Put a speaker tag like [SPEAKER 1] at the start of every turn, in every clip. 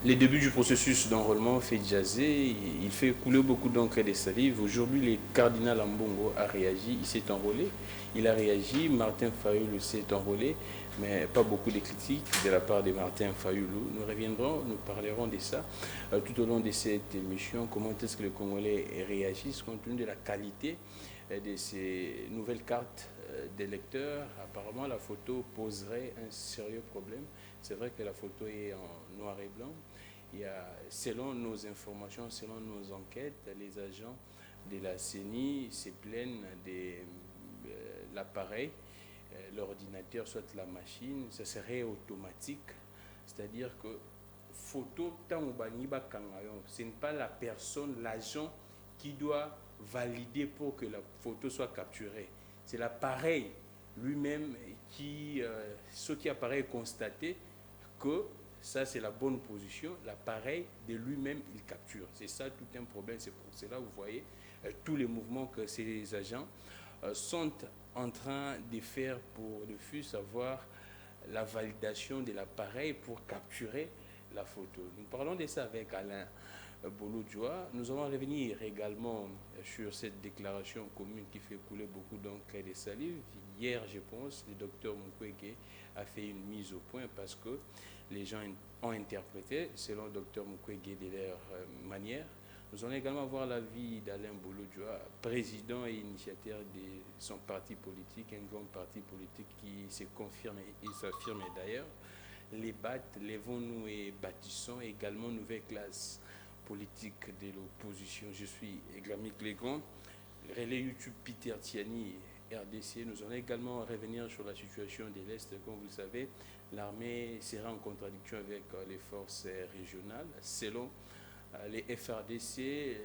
[SPEAKER 1] Les débuts du processus d'enrôlement fait jaser, il fait couler beaucoup d'encre et de salive. Aujourd'hui, le cardinal Ambongo a réagi, il s'est enrôlé. Il a réagi, Martin Fayoulou s'est enrôlé, mais pas beaucoup de critiques de la part de Martin Fayoulou. Nous reviendrons, nous parlerons de ça tout au long de cette émission. Comment est-ce que les Congolais réagissent compte tenu de la qualité de ces nouvelles cartes d'électeurs. Apparemment, la photo poserait un sérieux problème. C'est vrai que la photo est en noir et blanc. Il y a, selon nos informations, selon nos enquêtes, les agents de la CENI se plaignent de l'appareil, l'ordinateur, soit la machine, ça serait automatique. C'est-à-dire que photo, ce n'est pas la personne, l'agent qui doit valider pour que la photo soit capturée. C'est l'appareil lui-même qui, ce qui apparaît constater que ça c'est la bonne position, l'appareil de lui-même il capture. C'est ça tout un problème, c'est pour cela vous voyez tous les mouvements que ces agents sont en train de faire pour le FUS avoir la validation de l'appareil pour capturer la photo. Nous parlons de ça avec Alain Bolodjoa. Nous allons revenir également sur cette déclaration commune qui fait couler beaucoup d'encre et de salive. Hier, je pense, le docteur Mukwege a fait une mise au point parce que les gens ont interprété, selon le docteur Mukwege, de leur manière. Nous allons également voir l'avis d'Alain Bolodjoa, président et initiateur de son parti politique, un grand parti politique qui se confirme et s'affirme d'ailleurs. Les BAT, Lèvons-nous et bâtissons également une nouvelle classe politique de l'opposition. Je suis Glamic Legrand, relais YouTube Peter Tiani, RDC. Nous allons également revenir sur la situation de l'Est. Comme vous le savez, l'armée sera en contradiction avec les forces régionales. Selon les FRDC,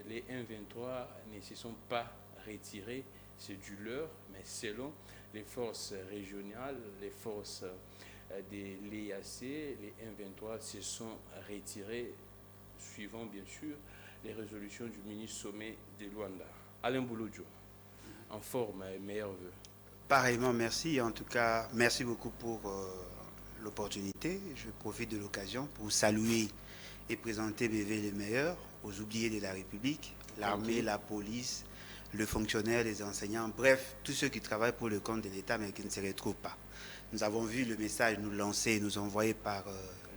[SPEAKER 1] les 1-23 ne se sont pas retirés, c'est du leur, mais selon les forces régionales, les forces de l'EAC, les 1-23 se sont retirés, suivant bien sûr les résolutions du ministre sommet de Luanda. Alain Bolodjo, en forme, meilleurs vœux.
[SPEAKER 2] Pareillement, merci. En tout cas, merci beaucoup pour l'opportunité. Je profite de l'occasion pour saluer et présenter mes vœux les meilleurs aux oubliés de la République, l'armée, la police, le fonctionnaire, les enseignants, bref, tous ceux qui travaillent pour le compte de l'État mais qui ne se retrouvent pas. Nous avons vu le message nous lancer et nous envoyé par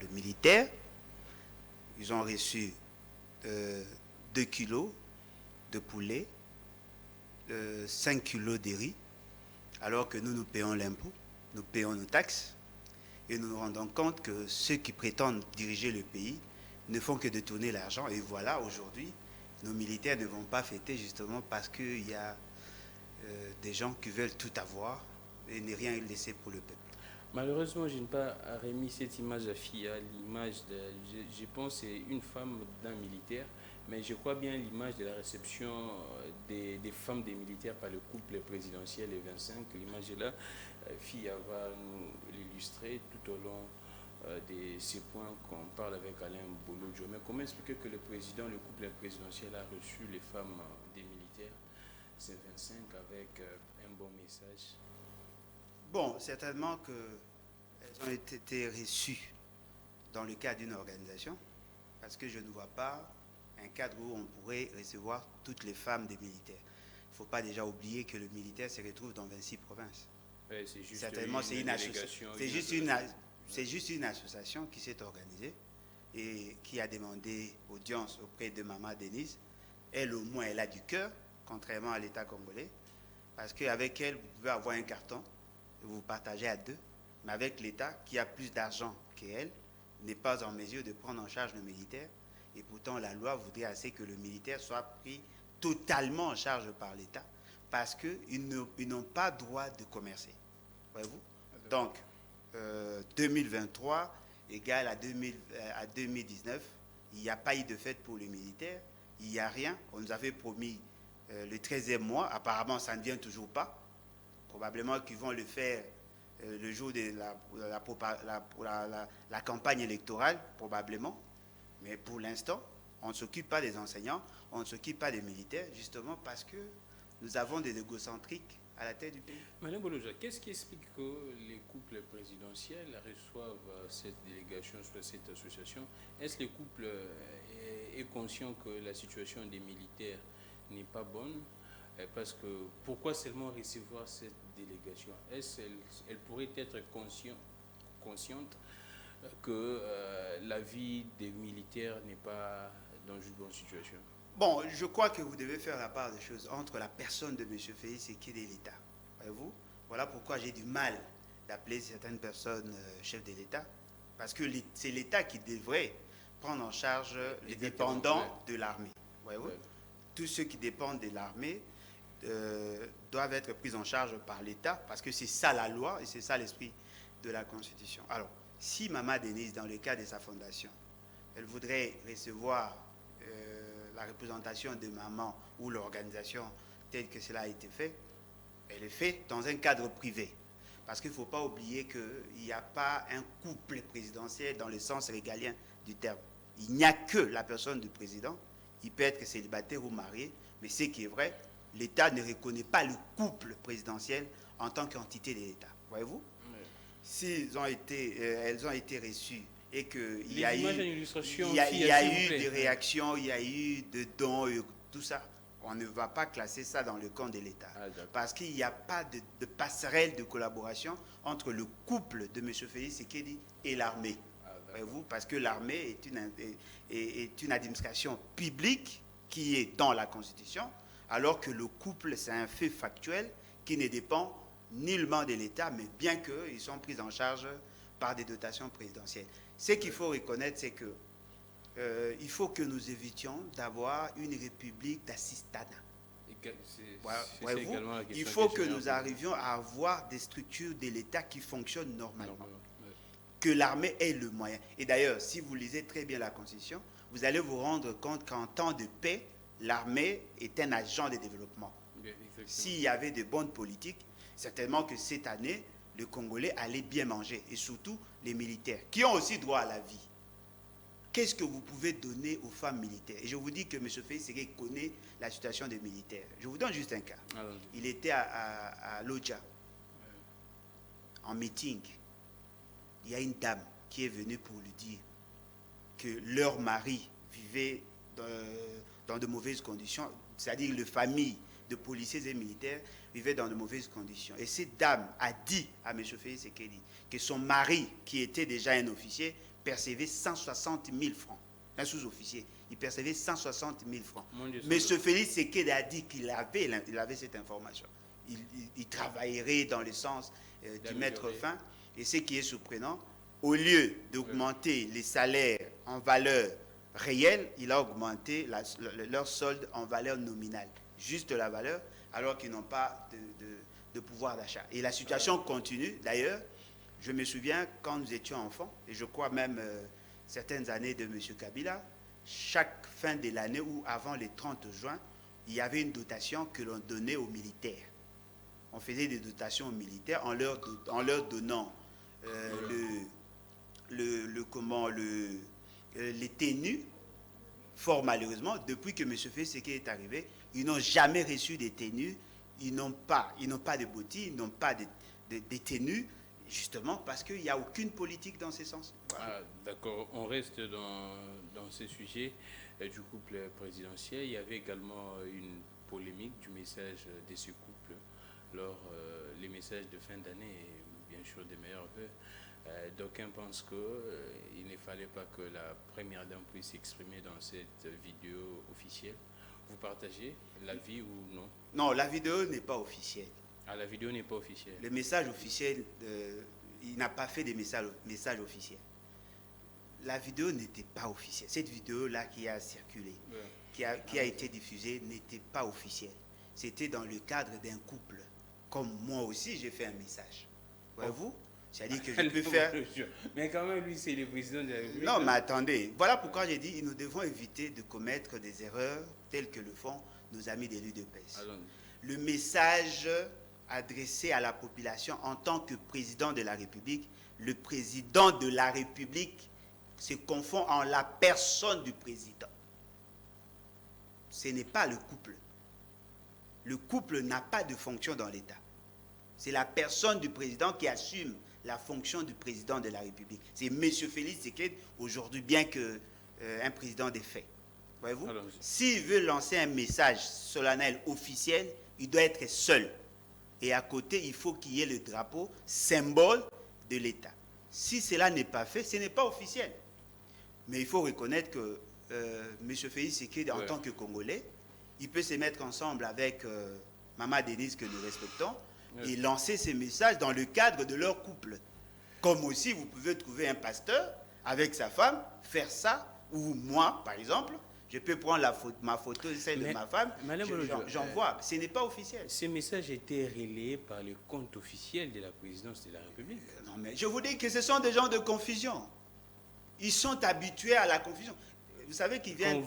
[SPEAKER 2] le militaire. Ils ont reçu 2 kilos de poulet, 5 kilos de riz, alors que nous payons l'impôt, nous payons nos taxes, et nous nous rendons compte que ceux qui prétendent diriger le pays ne font que détourner l'argent. Et voilà, aujourd'hui, nos militaires ne vont pas fêter justement parce qu'il y a des gens qui veulent tout avoir et ne rien laisser pour le peuple.
[SPEAKER 1] Malheureusement, je n'ai pas remis cette image à FIA, l'image de, je pense c'est une femme d'un militaire, mais je crois bien l'image de la réception des femmes des militaires par le couple présidentiel et 25. L'image est là, FIA va nous l'illustrer tout au long de ces points qu'on parle avec Alain Bolodjo. Mais comment expliquer que le président, le couple présidentiel a reçu les femmes des militaires, c'est 25, avec un bon message?
[SPEAKER 2] Bon, certainement qu'elles ont été reçues dans le cadre d'une organisation, parce que je ne vois pas un cadre où on pourrait recevoir toutes les femmes des militaires. Il ne faut pas déjà oublier que le militaire se retrouve dans 26 provinces.
[SPEAKER 1] Ouais, c'est juste
[SPEAKER 2] certainement, c'est juste une association qui s'est organisée et qui a demandé audience auprès de Maman Denise. Elle, au moins, elle a du cœur, contrairement à l'État congolais, parce qu'avec elle, vous pouvez avoir un carton, vous partagez à deux, mais avec l'État, qui a plus d'argent qu'elle, n'est pas en mesure de prendre en charge le militaire, et pourtant la loi voudrait assez que le militaire soit pris totalement en charge par l'État, parce qu'ils n'ont pas droit de commercer. Voyez-vous? Donc, 2023 égale à 2019, il n'y a pas eu de fête pour les militaires, il n'y a rien. On nous avait promis le 13e mois, apparemment ça ne vient toujours pas. Probablement qu'ils vont le faire le jour de la campagne électorale, probablement. Mais pour l'instant, on ne s'occupe pas des enseignants, on ne s'occupe pas des militaires, justement parce que nous avons des égocentriques à la tête du pays.
[SPEAKER 1] Madame Boloja, qu'est-ce qui explique que les couples présidentiels reçoivent cette délégation, soit cette association? Est-ce que le couple est conscient que la situation des militaires n'est pas bonne? Parce que pourquoi seulement recevoir cette délégation? Est-ce qu'elle pourrait être consciente que la vie des militaires n'est pas dans une bonne situation?
[SPEAKER 2] Bon, je crois que vous devez faire la part des choses entre la personne de M. Félix Tshisekedi et l'État. Voyez-vous? Voilà pourquoi j'ai du mal d'appeler certaines personnes chefs de l'État, parce que c'est l'État qui devrait prendre en charge les dépendants de l'armée. Voyez-vous? Ouais. Tous ceux qui dépendent de l'armée doivent être pris en charge par l'État, parce que c'est ça la loi et c'est ça l'esprit de la Constitution. Alors, si Maman Denise, dans le cas de sa fondation, elle voudrait recevoir la représentation de maman ou l'organisation telle que cela a été fait, elle est faite dans un cadre privé. Parce qu'il ne faut pas oublier qu'il n'y a pas un couple présidentiel dans le sens régalien du terme. Il n'y a que la personne du président. Il peut être célibataire ou marié, mais ce qui est vrai, l'État ne reconnaît pas le couple présidentiel en tant qu'entité de l'État. Voyez-vous? Oui. Si elles ont été reçues et qu'il y a eu des réactions, il y a eu des dons, tout ça, on ne va pas classer ça dans le camp de l'État. Parce qu'il n'y a pas de passerelle de collaboration entre le couple de M. Félix Tshisekedi et l'armée. Voyez-vous, parce que l'armée est une administration publique qui est dans la Constitution, alors que le couple, c'est un fait factuel qui ne dépend nullement de l'État, mais bien qu'ils sont pris en charge par des dotations présidentielles. Ce qu'il faut reconnaître, c'est que il faut que nous évitions d'avoir une république d'assistanat. Il faut que nous arrivions à avoir des structures de l'État qui fonctionnent normalement. Que l'armée ait le moyen. Et d'ailleurs, si vous lisez très bien la Constitution, vous allez vous rendre compte qu'en temps de paix, l'armée est un agent de développement. S'il y avait de bonnes politiques, certainement que cette année, le Congolais allait bien manger, et surtout les militaires, qui ont aussi droit à la vie. Qu'est-ce que vous pouvez donner aux femmes militaires? Et je vous dis que M. Félix Tshisekedi connaît la situation des militaires. Je vous donne juste un cas. Il était à Lodja, en meeting. Il y a une dame qui est venue pour lui dire que leur mari vivait dans de mauvaises conditions, c'est-à-dire les familles de policiers et militaires vivaient dans de mauvaises conditions. Et cette dame a dit à M. Félix Tshisekedi que son mari, qui était déjà un officier, percevait 160 000 francs. Un sous-officier, il percevait 160 000 francs. M. Félix Tshisekedi a dit qu'il avait cette information. Il travaillerait dans le sens d'y mettre fin. Et ce qui est surprenant, au lieu d'augmenter les salaires en valeur réelle, il a augmenté leur solde en valeur nominale. Juste la valeur, alors qu'ils n'ont pas de pouvoir d'achat. Et la situation continue. D'ailleurs, je me souviens quand nous étions enfants, et je crois même certaines années de M. Kabila, chaque fin de l'année ou avant le 30 juin, il y avait une dotation que l'on donnait aux militaires. On faisait des dotations aux militaires en leur donnant les tenues. Fort malheureusement, depuis que M. Félix Tshisekedi est arrivé, ils n'ont jamais reçu des tenues, ils n'ont pas de bottines, ils n'ont pas de tenues, justement parce qu'il n'y a aucune politique dans ce sens. Voilà.
[SPEAKER 1] Ah, d'accord, on reste dans ce sujet du couple présidentiel. Il y avait également une polémique du message de ce couple lors les messages de fin d'année et bien sûr des meilleurs vœux. D'aucuns pensent qu'il ne fallait pas que la première dame puisse s'exprimer dans cette vidéo officielle. Vous partagez l'avis ou non?
[SPEAKER 2] Non, la vidéo n'est pas officielle.
[SPEAKER 1] Ah, la vidéo n'est pas officielle.
[SPEAKER 2] Le message officiel, il n'a pas fait de message officiel. La vidéo n'était pas officielle. Cette vidéo-là qui a circulé, qui a été diffusée, n'était pas officielle. C'était dans le cadre d'un couple. Comme moi aussi, j'ai fait un message. Voyez-vous? C'est-à-dire que je peux faire...
[SPEAKER 1] Mais quand même, lui, c'est le président de la République.
[SPEAKER 2] Non, mais attendez. Voilà pourquoi j'ai dit que nous devons éviter de commettre des erreurs telles que le font nos amis des l'UDPS. Le message adressé à la population en tant que président de la République, le président de la République se confond en la personne du président. Ce n'est pas le couple. Le couple n'a pas de fonction dans l'État. C'est la personne du président qui assume la fonction du président de la République. C'est M. Félix Tshisekedi, aujourd'hui, bien qu'un président des faits. Voyez-vous? S'il veut lancer un message solennel, officiel, il doit être seul. Et à côté, il faut qu'il y ait le drapeau, symbole de l'État. Si cela n'est pas fait, ce n'est pas officiel. Mais il faut reconnaître que M. Félix Tshisekedi, en tant que Congolais, il peut se mettre ensemble avec Maman Denise, que nous respectons, et lancer ces messages dans le cadre de leur couple. Comme aussi, vous pouvez trouver un pasteur avec sa femme, faire ça, ou moi, par exemple, je peux prendre ma photo, celle de ma femme, j'envoie. Ce n'est pas officiel.
[SPEAKER 1] Ces messages étaient relayés par le compte officiel de la présidence de la République.
[SPEAKER 2] Non, mais je vous dis que ce sont des gens de confusion. Ils sont habitués à la confusion. Vous savez qu'ils viennent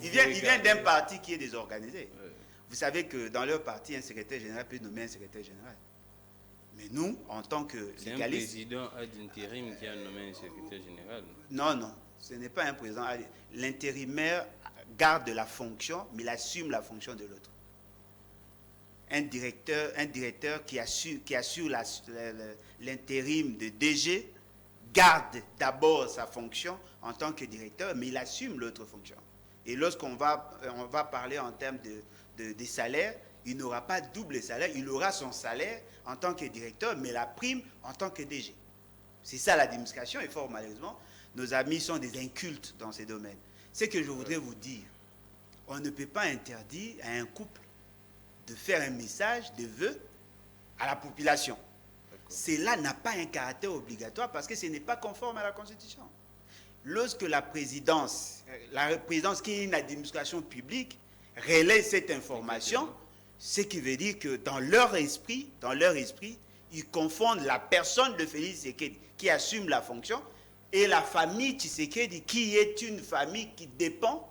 [SPEAKER 2] d'un parti qui est désorganisé. Vous savez que dans leur parti, un secrétaire général peut nommer un secrétaire général. Mais nous, en tant que
[SPEAKER 1] légaliste... C'est un président ad intérim qui a nommé un secrétaire général.
[SPEAKER 2] Non, non. Ce n'est pas un président. L'intérimaire garde la fonction, mais il assume la fonction de l'autre. Un directeur qui assure l'intérim de DG garde d'abord sa fonction en tant que directeur, mais il assume l'autre fonction. Et lorsqu'on va parler en termes de salaire, il n'aura pas double salaire, il aura son salaire en tant que directeur, mais la prime en tant que DG. C'est ça l'administration, et fort malheureusement, nos amis sont des incultes dans ces domaines. Ce que je voudrais vous dire, on ne peut pas interdire à un couple de faire un message de vœux à la population. Cela n'a pas un caractère obligatoire parce que ce n'est pas conforme à la Constitution. Lorsque la présidence qui est une administration publique, relaie cette information, ce qui veut dire que dans leur esprit, ils confondent la personne de Félix Tshisekedi qui assume la fonction et la famille Tshisekedi qui est une famille qui dépend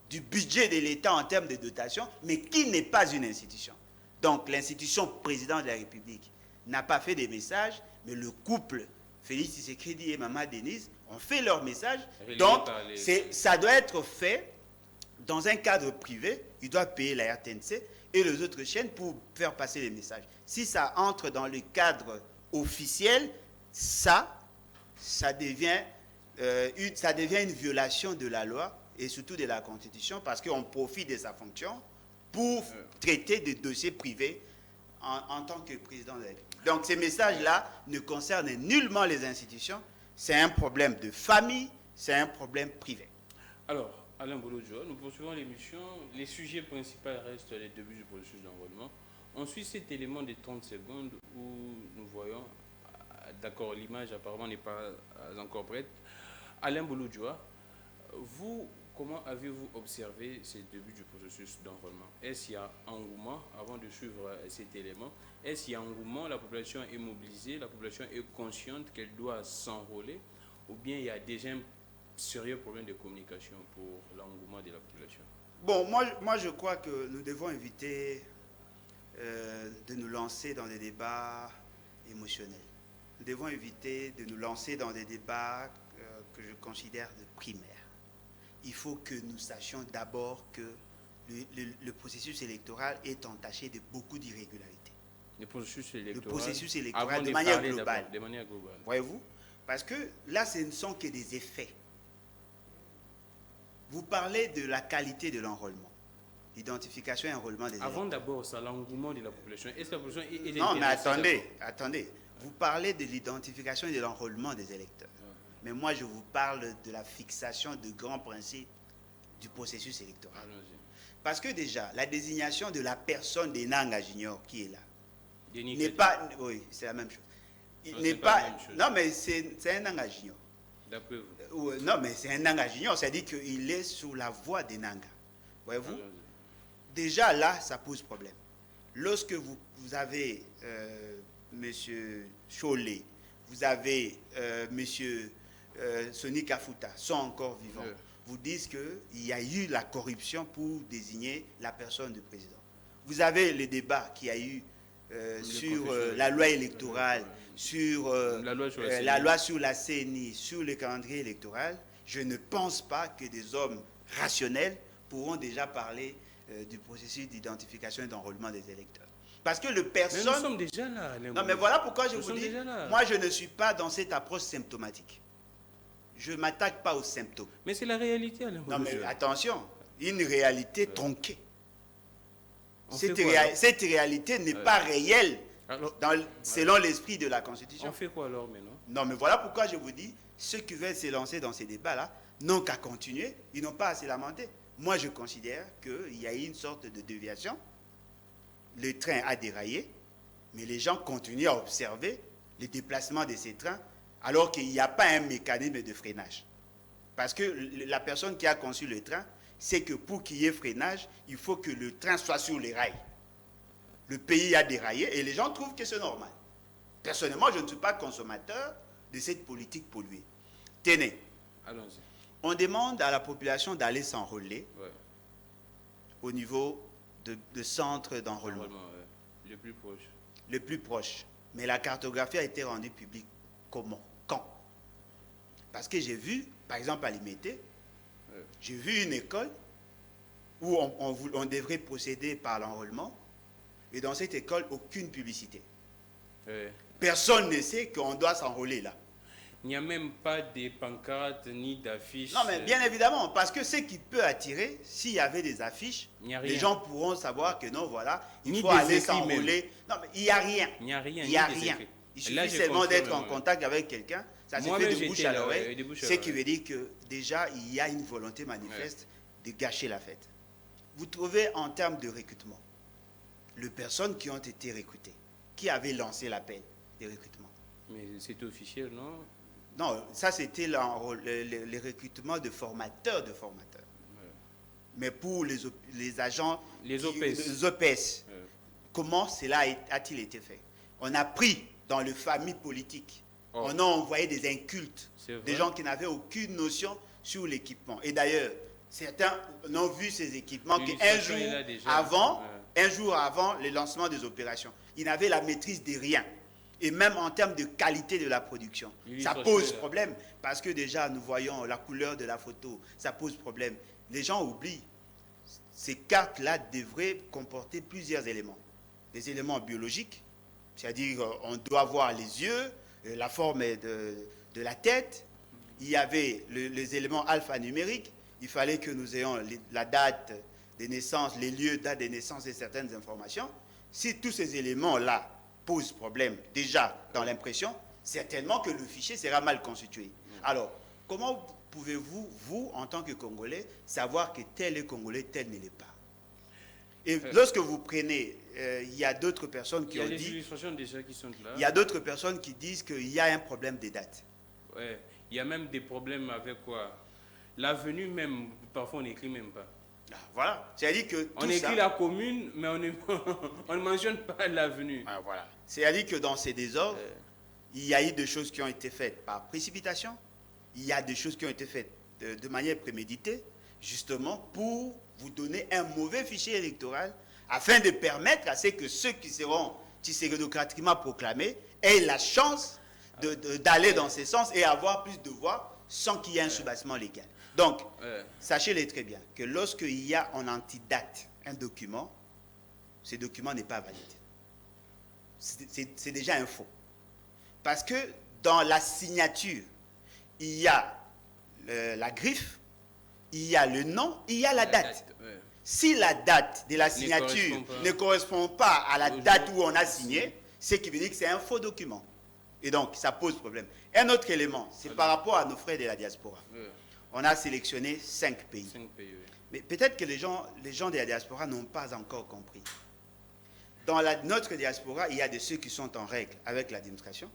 [SPEAKER 2] du budget de l'État en termes de dotation, mais qui n'est pas une institution. Donc l'institution président de la République n'a pas fait des messages, mais le couple Félix Tshisekedi et Maman Denise ont fait leur message. Donc ça doit être fait dans un cadre privé. Il doit payer la RTNC et les autres chaînes pour faire passer les messages. Si ça entre dans le cadre officiel, ça devient une violation de la loi et surtout de la Constitution parce qu'on profite de sa fonction pour traiter des dossiers privés en tant que président de la République. Donc ces messages-là ne concernent nullement les institutions. C'est un problème de famille, c'est un problème privé.
[SPEAKER 1] Alors, Alain Bolodjo, nous poursuivons l'émission. Les sujets principaux restent les débuts du processus d'enrôlement. On suit cet élément de 30 secondes où nous voyons, d'accord, l'image apparemment n'est pas encore prête. Alain Bolodjo, vous, comment avez-vous observé ces débuts du processus d'enrôlement? Est-ce qu'il y a engouement avant de suivre cet élément? Est-ce qu'il y a engouement, la population est mobilisée, la population est consciente qu'elle doit s'enrôler? Ou bien il y a déjà un sérieux problème de communication pour l'engouement de la population?
[SPEAKER 2] Bon, moi je crois que nous devons éviter de nous lancer dans des débats émotionnels. Nous devons éviter de nous lancer dans des débats que je considère de primaires. Il faut que nous sachions d'abord que le processus électoral est entaché de beaucoup d'irrégularités.
[SPEAKER 1] Le processus électoral
[SPEAKER 2] de manière globale.
[SPEAKER 1] Voyez-vous?
[SPEAKER 2] Parce que là, ce ne sont que des effets. Vous parlez de la qualité de l'enrôlement. L'identification et enrôlement des électeurs.
[SPEAKER 1] Avant d'abord, c'est l'engouement de la population. Est-ce que la population est
[SPEAKER 2] Non, mais attendez. Vous parlez de l'identification et de l'enrôlement des électeurs. Mais moi, je vous parle de la fixation de grands principes du processus électoral. Parce que déjà, la désignation de la personne des Nanga Junior qui est là n'est pas... Oui, c'est la même chose. Il n'est pas... Non, mais c'est un Nanga Junior.
[SPEAKER 1] D'après vous?
[SPEAKER 2] Non, mais c'est un Nanga Junior, c'est-à-dire qu'il est sous la voie des Nanga. Voyez-vous? Déjà là, ça pose problème. Lorsque vous avez M. Chollet, vous avez M. Sonny Kafuta, sont encore vivants, vous disent qu'il y a eu la corruption pour désigner la personne du président. Vous avez le débat qu'il y a eu sur la loi électorale, sur la loi sur la CNI, sur le calendrier électoral. Je ne pense pas que des hommes rationnels pourront déjà parler du processus d'identification et d'enrôlement des électeurs. Parce que le
[SPEAKER 1] Mais
[SPEAKER 2] personne...
[SPEAKER 1] nous sommes déjà là, Alain
[SPEAKER 2] Non,
[SPEAKER 1] Boubou.
[SPEAKER 2] mais voilà pourquoi je
[SPEAKER 1] Nous
[SPEAKER 2] vous
[SPEAKER 1] sommes
[SPEAKER 2] dis,
[SPEAKER 1] déjà là.
[SPEAKER 2] moi je ne suis pas dans cette approche symptomatique. Je ne m'attaque pas aux symptômes.
[SPEAKER 1] Mais c'est la réalité, Alain Boubou.
[SPEAKER 2] Non, mais attention, une réalité tronquée.
[SPEAKER 1] On
[SPEAKER 2] Cette,
[SPEAKER 1] fait quoi, alors
[SPEAKER 2] cette réalité n'est pas réelle
[SPEAKER 1] Alors,
[SPEAKER 2] selon l'esprit de la Constitution.
[SPEAKER 1] on fait quoi alors maintenant?
[SPEAKER 2] Non, mais voilà pourquoi je vous dis, ceux qui veulent s'élancer dans ces débats-là n'ont qu'à continuer, ils n'ont pas à se lamenter. Moi, je considère qu'il y a eu une sorte de déviation. Le train a déraillé, mais les gens continuent à observer les déplacements de ces trains alors qu'il n'y a pas un mécanisme de freinage. Parce que la personne qui a conçu le train sait que pour qu'il y ait freinage, il faut que le train soit sur les rails. Le pays a déraillé et les gens trouvent que c'est normal. Personnellement, je ne suis pas consommateur de cette politique polluée. Tenez,
[SPEAKER 1] Allons-y.
[SPEAKER 2] on demande à la population d'aller s'enrôler au niveau de centres d'enrôlement.
[SPEAKER 1] Le plus proche.
[SPEAKER 2] Le plus proche. Mais la cartographie a été rendue publique comment? Quand? Parce que j'ai vu, par exemple à Limité, j'ai vu une école où on devrait procéder par l'enrôlement, et dans cette école, aucune publicité. Personne ne sait qu'on doit s'enrôler là.
[SPEAKER 1] Il n'y a même pas de pancartes ni d'affiches.
[SPEAKER 2] Non, mais bien évidemment, parce que ce qui peut attirer, s'il y avait des affiches, les gens pourront savoir que non, voilà, il faut aller s'enrôler. Non, mais il n'y a rien.
[SPEAKER 1] Il n'y a rien.
[SPEAKER 2] Il n'y a rien. Il suffit seulement d'être en contact avec quelqu'un, ça se fait de bouche à l'oreille, ce qui veut dire que déjà, il y a une volonté manifeste de gâcher la fête. Vous trouvez en termes de recrutement, les personnes qui ont été recrutées, qui avaient lancé l'appel de recrutement.
[SPEAKER 1] Mais c'est officiel, non?
[SPEAKER 2] Non, ça c'était les recrutements de formateurs de formateurs. Mais pour les agents, les OPS, comment cela a-t-il été fait? On a pris dans les familles politiques, on a envoyé des incultes, des gens qui n'avaient aucune notion sur l'équipement. Et d'ailleurs, certains n'ont vu ces équipements qu'un jour avant le lancement des opérations. Ils n'avaient la maîtrise de rien. Et même en termes de qualité de la production. Ça pose problème, parce que déjà, nous voyons la couleur de la photo, ça pose problème. Les gens oublient. Ces cartes-là devraient comporter plusieurs éléments. Des éléments biologiques, c'est-à-dire on doit voir les yeux, la forme de la tête. Il y avait les éléments alphanumériques. Il fallait que nous ayons la date de naissance, les lieux, date de naissance et certaines informations. Si tous ces éléments-là pose problème déjà dans l'impression, certainement que le fichier sera mal constitué. Alors, comment pouvez-vous, vous, en tant que Congolais, savoir que tel est Congolais, tel ne l'est pas? Et lorsque vous prenez, il y a d'autres personnes qui ont dit... Il y a des
[SPEAKER 1] illustrations déjà qui sont là.
[SPEAKER 2] Il y a d'autres personnes qui disent qu'il y a un problème de date.
[SPEAKER 1] Ouais, il y a même des problèmes avec quoi? L'avenue même, parfois on n'écrit même pas.
[SPEAKER 2] Voilà, c'est-à-dire que
[SPEAKER 1] on écrit la commune, mais on ne mentionne pas l'avenue.
[SPEAKER 2] Voilà. C'est-à-dire que dans ces désordres, il y a eu des choses qui ont été faites par précipitation, il y a des choses qui ont été faites de manière préméditée, justement pour vous donner un mauvais fichier électoral, afin de permettre à ce que ceux qui seront démocratiquement proclamés aient la chance d'aller dans ce sens et avoir plus de voix sans qu'il y ait un soubassement légal. Donc, sachez-le très bien, que lorsqu'il y a en antidate un document, ce document n'est pas valide. C'est déjà un faux. Parce que dans la signature, il y a la griffe, il y a le nom, il y a la date. Si la date de la signature ne correspond pas à la date où on a signé, ce qui veut dire que c'est un faux document. Et donc, ça pose problème. Un autre élément, c'est par rapport à nos frères de la diaspora. On a sélectionné 5 pays.
[SPEAKER 1] 5 pays, oui.
[SPEAKER 2] Mais peut-être que les gens de la diaspora n'ont pas encore compris. Dans notre diaspora, il y a de ceux qui sont en règle avec l'administration,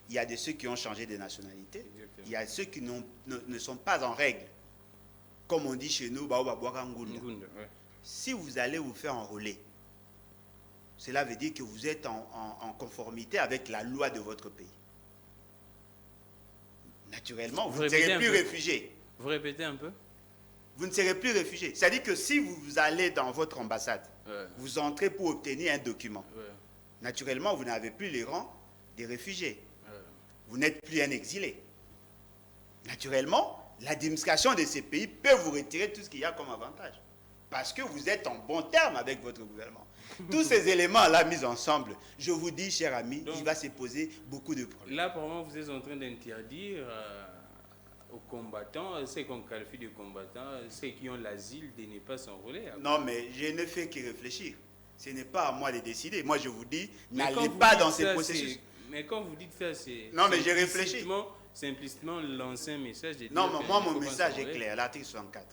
[SPEAKER 2] il y a de ceux qui ont changé de nationalité, exactement. Il y a ceux qui ne sont pas en règle. Comme on dit chez nous, si vous allez vous faire enrôler, cela veut dire que vous êtes en conformité avec la loi de votre pays. Naturellement, vous ne serez plus réfugié.
[SPEAKER 1] Vous répétez un peu?
[SPEAKER 2] Vous ne serez plus réfugié. C'est-à-dire que si vous allez dans votre ambassade, vous entrez pour obtenir un document. Naturellement, vous n'avez plus les rangs des réfugiés. Vous n'êtes plus un exilé. Naturellement, l'administration de ces pays peut vous retirer tout ce qu'il y a comme avantage. parce que vous êtes en bon terme avec votre gouvernement. Tous ces éléments-là mis ensemble, je vous dis, cher ami, donc, il va se poser beaucoup de problèmes.
[SPEAKER 1] Là, pour moi, vous êtes en train d'interdire aux combattants, ceux qu'on qualifie de combattants, ceux qui ont l'asile, de ne pas s'enrôler.
[SPEAKER 2] Non, mais je ne fais que réfléchir. Ce n'est pas à moi de décider. Moi, je vous dis, n'allez pas dans ces processus.
[SPEAKER 1] Mais quand vous dites ça, c'est...
[SPEAKER 2] Non, mais j'ai réfléchi.
[SPEAKER 1] C'est implicitement lancer un message.
[SPEAKER 2] Non, mais moi, mon message est clair, l'article 64.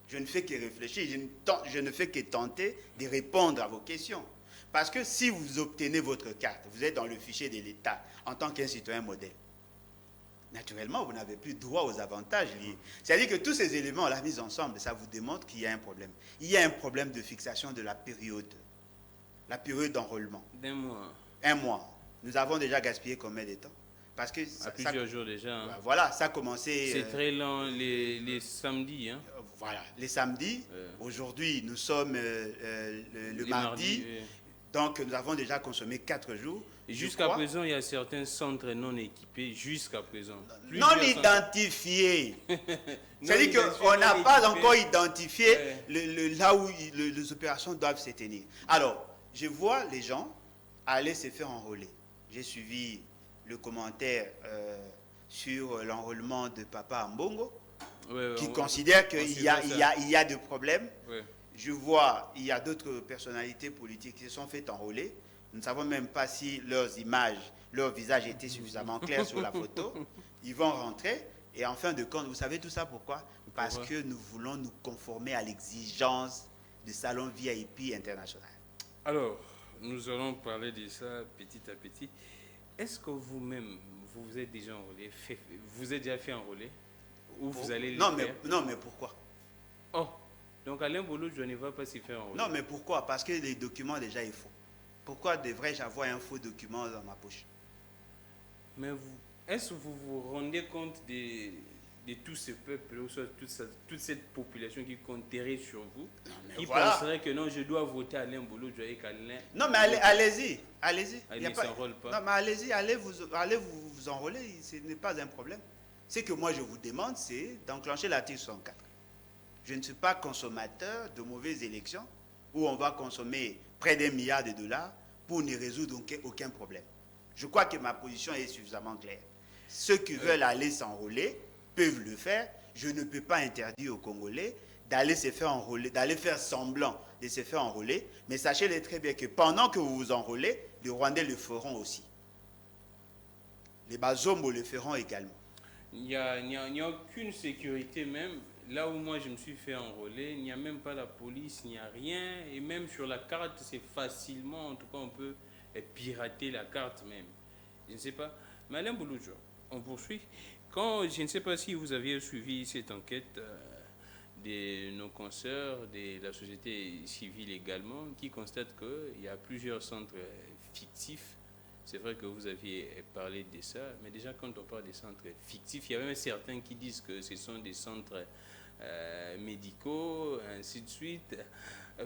[SPEAKER 2] Je ne fais que réfléchir, je ne fais que tenter de répondre à vos questions. Parce que si vous obtenez votre carte, vous êtes dans le fichier de l'État en tant qu'un citoyen modèle. Naturellement, vous n'avez plus droit aux avantages liés. C'est-à-dire que tous ces éléments-là mis ensemble, ça vous démontre qu'il y a un problème. Il y a un problème de fixation de la période d'enrôlement.
[SPEAKER 1] D'un mois.
[SPEAKER 2] Un mois. Nous avons déjà gaspillé combien de temps? Parce que
[SPEAKER 1] plusieurs jours déjà. Hein.
[SPEAKER 2] Voilà, ça a commencé...
[SPEAKER 1] C'est très lent, les samedis. Hein.
[SPEAKER 2] Voilà, les samedis. Aujourd'hui, nous sommes le mardi. Donc, nous avons déjà consommé 4 jours.
[SPEAKER 1] Jusqu'à présent, il y a certains centres non équipés, jusqu'à présent.
[SPEAKER 2] Non identifiés. C'est-à-dire qu'on n'a pas encore identifié là où les opérations doivent se tenir. Alors, je vois les gens aller se faire enrôler. J'ai suivi le commentaire sur l'enrôlement de Papa Mbongo, qui considère qu'il y a des problèmes. Je vois, il y a d'autres personnalités politiques qui se sont fait enrôler. Nous ne savons même pas si leurs images, leur visage était suffisamment clair sur la photo. Ils vont rentrer. Et en fin de compte, vous savez tout ça pourquoi? Parce que nous voulons nous conformer à l'exigence du salon VIP international.
[SPEAKER 1] Alors, nous allons parler de ça petit à petit. Est-ce que vous-même, vous vous êtes déjà enrôlé? Vous êtes déjà fait enrôler? Ou vous allez le faire?
[SPEAKER 2] Non, mais pourquoi?
[SPEAKER 1] Oh, donc Alain Bolo, je ne vais pas s'y faire enrôler.
[SPEAKER 2] Non, mais pourquoi? Parce que les documents déjà sont faux. Pourquoi devrais-je avoir un faux document dans ma poche?
[SPEAKER 1] Mais est-ce que vous vous rendez compte de tout ce peuple, ou soit toute cette population qui compterait sur vous, qui penserait que non, je dois voter Alain Bolo, je dois qu'Alain...
[SPEAKER 2] Non, mais allez-y.
[SPEAKER 1] Il ne s'enrôle pas.
[SPEAKER 2] Non, mais allez-y, allez vous enrôler, ce n'est pas un problème. Ce que moi je vous demande, c'est d'enclencher l'article 64. Je ne suis pas consommateur de mauvaises élections où on va consommer près d'1 milliard de dollars pour ne résoudre aucun problème. Je crois que ma position est suffisamment claire. Ceux qui veulent aller s'enrôler peuvent le faire. Je ne peux pas interdire aux Congolais d'aller se faire enrôler, d'aller faire semblant de se faire enrôler. Mais sachez-le très bien que pendant que vous vous enrôlez, les Rwandais le feront aussi. Les Bazombo le feront également.
[SPEAKER 1] Il n'y a aucune sécurité même. Là où moi je me suis fait enrôler, il n'y a même pas la police, il n'y a rien. Et même sur la carte, c'est facilement, en tout cas on peut pirater la carte même. Je ne sais pas. Mais Alain Bouloudjo, on poursuit. Je ne sais pas si vous aviez suivi cette enquête de nos consoeurs, de la société civile également, qui constatent qu'il y a plusieurs centres fictifs. C'est vrai que vous aviez parlé de ça, mais déjà quand on parle des centres fictifs, il y a même certains qui disent que ce sont des centres médicaux, ainsi de suite.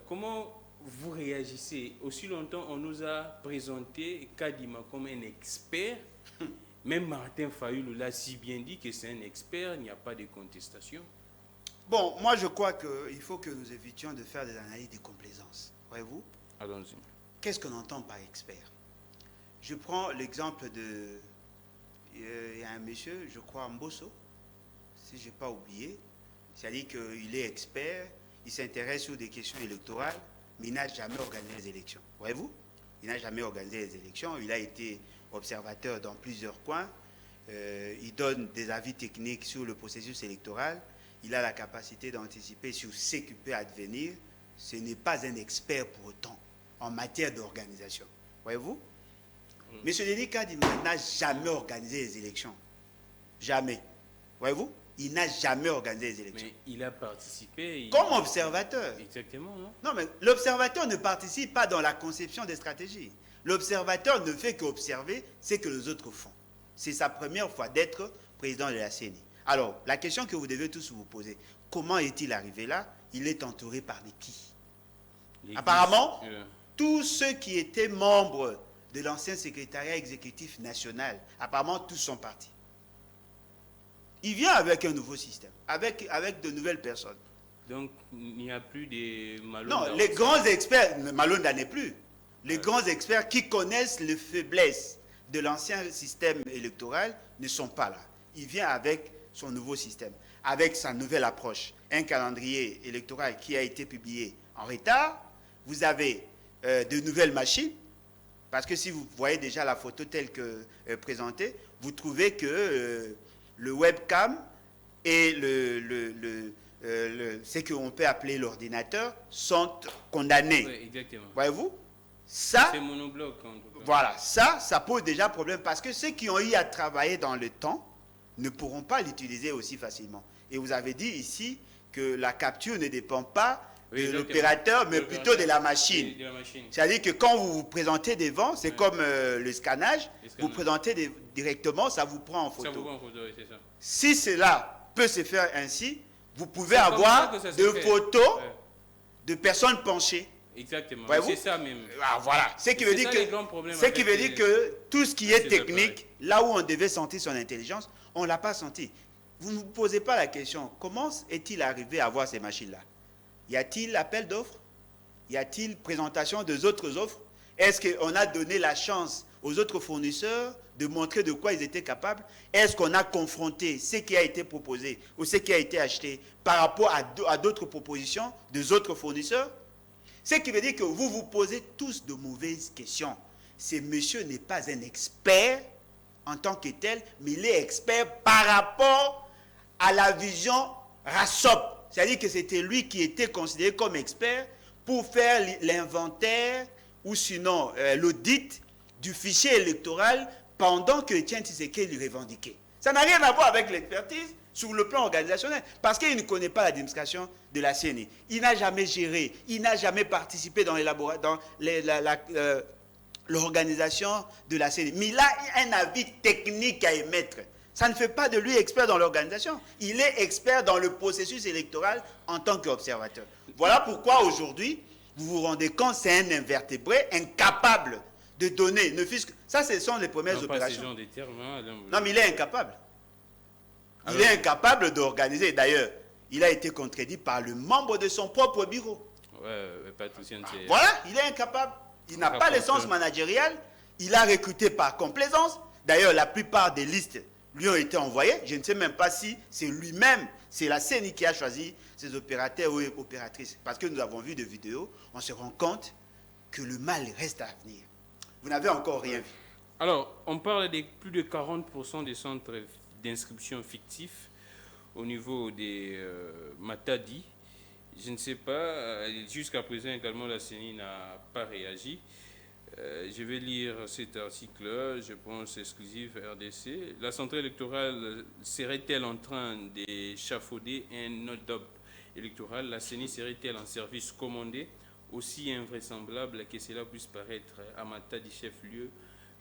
[SPEAKER 1] Comment vous réagissez? Aussi longtemps, on nous a présenté Kadima comme un expert. Même Martin Fayulu l'a si bien dit que c'est un expert, il n'y a pas de contestation.
[SPEAKER 2] Bon, moi je crois qu'il faut que nous évitions de faire des analyses de complaisance. Voyez-vous?
[SPEAKER 1] Allons-y.
[SPEAKER 2] Qu'est-ce qu'on entend par expert? Je prends l'exemple de... Il y a un monsieur, je crois, Mbosso, si je n'ai pas oublié. C'est-à-dire qu'il est expert, il s'intéresse aux des questions électorales, mais il n'a jamais organisé les élections. Voyez-vous? Il n'a jamais organisé les élections. Il a été observateur dans plusieurs coins. Il donne des avis techniques sur le processus électoral. Il a la capacité d'anticiper sur ce qui peut advenir. Ce n'est pas un expert pour autant en matière d'organisation. Voyez-vous? M. Denis Kadima n'a jamais organisé les élections. Jamais. Voyez-vous? Il n'a jamais organisé les élections.
[SPEAKER 1] Mais il a participé.
[SPEAKER 2] Comme observateur.
[SPEAKER 1] Exactement, non?
[SPEAKER 2] Non, mais l'observateur ne participe pas dans la conception des stratégies. L'observateur ne fait qu'observer ce que les autres font. C'est sa première fois d'être président de la CENI. Alors, la question que vous devez tous vous poser, comment est-il arrivé là? Il est entouré par qui? Apparemment, tous ceux qui étaient membres de l'ancien secrétariat exécutif national, apparemment tous sont partis. Il vient avec un nouveau système, avec de nouvelles personnes.
[SPEAKER 1] Donc, il n'y a plus de Malonda.
[SPEAKER 2] Non, les grands experts, Malonda n'est plus. Les grands experts qui connaissent les faiblesses de l'ancien système électoral ne sont pas là. Il vient avec son nouveau système, avec sa nouvelle approche. Un calendrier électoral qui a été publié en retard. Vous avez de nouvelles machines. Parce que si vous voyez déjà la photo telle que présentée, vous trouvez que le webcam et ce qu'on peut appeler l'ordinateur sont condamnés.
[SPEAKER 1] Oui, exactement.
[SPEAKER 2] Voyez-vous? Ça,
[SPEAKER 1] c'est monobloc. En tout cas.
[SPEAKER 2] voilà, ça pose déjà problème parce que ceux qui ont eu à travailler dans le temps ne pourront pas l'utiliser aussi facilement. Et vous avez dit ici que la capture ne dépend pas de l'opérateur, mais plutôt de la machine. C'est-à-dire que quand vous vous présentez devant, c'est comme le scannage, vous présentez directement, ça vous prend en photo. Ça vous prend en photo, oui, c'est ça. Si cela peut se faire ainsi, vous pouvez avoir des photos de personnes penchées.
[SPEAKER 1] Exactement, c'est ça même.
[SPEAKER 2] Ah, voilà. Ce qui veut dire que tout ce qui est technique, là où on devait sentir son intelligence, on ne l'a pas senti. Vous ne vous posez pas la question, comment est-il arrivé à avoir ces machines-là? Y a-t-il appel d'offres? Y a-t-il présentation des autres offres? Est-ce qu'on a donné la chance aux autres fournisseurs de montrer de quoi ils étaient capables? Est-ce qu'on a confronté ce qui a été proposé ou ce qui a été acheté par rapport à d'autres propositions des autres fournisseurs? Ce qui veut dire que vous vous posez tous de mauvaises questions. Ce monsieur n'est pas un expert en tant que tel, mais il est expert par rapport à la vision RASOP. C'est-à-dire que c'était lui qui était considéré comme expert pour faire l'inventaire ou sinon l'audit du fichier électoral pendant que Etienne Tshisekedi lui revendiquait. Ça n'a rien à voir avec l'expertise sur le plan organisationnel, parce qu'il ne connaît pas l'administration de la CENI. Il n'a jamais géré, il n'a jamais participé dans l'organisation de la CENI. Mais il a un avis technique à émettre. Ça ne fait pas de lui expert dans l'organisation. Il est expert dans le processus électoral en tant qu'observateur. Voilà pourquoi aujourd'hui, vous vous rendez compte, c'est un invertébré incapable de donner, ne fût-ce que... Ça, ce sont les premières opérations. Non, mais il est incapable. Il est incapable d'organiser. D'ailleurs, il a été contredit par le membre de son propre bureau. Voilà, il est incapable. Il n'a pas le sens managérial. Il a recruté par complaisance. D'ailleurs, la plupart des listes lui ont été envoyées. Je ne sais même pas si c'est lui-même, c'est la CENI qui a choisi ses opérateurs ou opératrices. Parce que nous avons vu des vidéos, on se rend compte que le mal reste à venir. Vous n'avez encore rien vu.
[SPEAKER 1] Alors, on parle de plus de 40% des centres d'inscription fictifs au niveau des Matadi. Je ne sais pas, jusqu'à présent également la CENI n'a pas réagi. Je vais lire cet article, je pense exclusif RDC. La centrale électorale serait-elle en train d'échafauder un NODOP électoral? La CENI serait-elle en service commandé? Aussi invraisemblable que cela puisse paraître, à Matadi, chef-lieu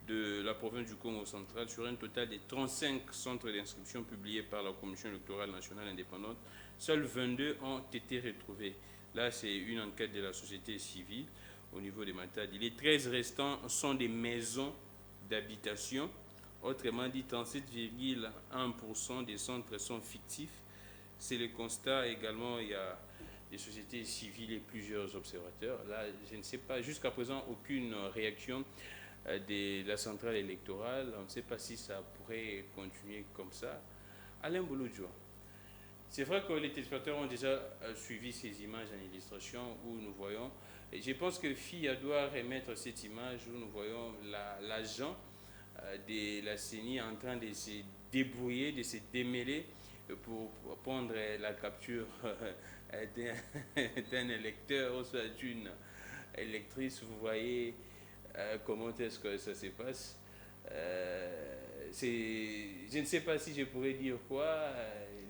[SPEAKER 1] de la province du Congo central, sur un total de 35 centres d'inscription publiés par la Commission électorale nationale indépendante, seuls 22 ont été retrouvés. Là, c'est une enquête de la société civile au niveau de Matadi. Les 13 restants sont des maisons d'habitation. Autrement dit, 37,1% des centres sont fictifs. C'est le constat également. Il y a des sociétés civiles et plusieurs observateurs. Là, je ne sais pas, jusqu'à présent, aucune réaction de la centrale électorale. On ne sait pas si ça pourrait continuer comme ça. Alain Bouloudjo, c'est vrai que les téléspectateurs ont déjà suivi ces images en illustration où nous voyons, et je pense que FIA doit remettre cette image où nous voyons l'agent de la CENI en train de se débrouiller, de se démêler pour prendre la capture d'un électeur ou soit d'une électrice. Vous voyez comment est-ce que ça se passe. Je ne sais pas si je pourrais dire quoi.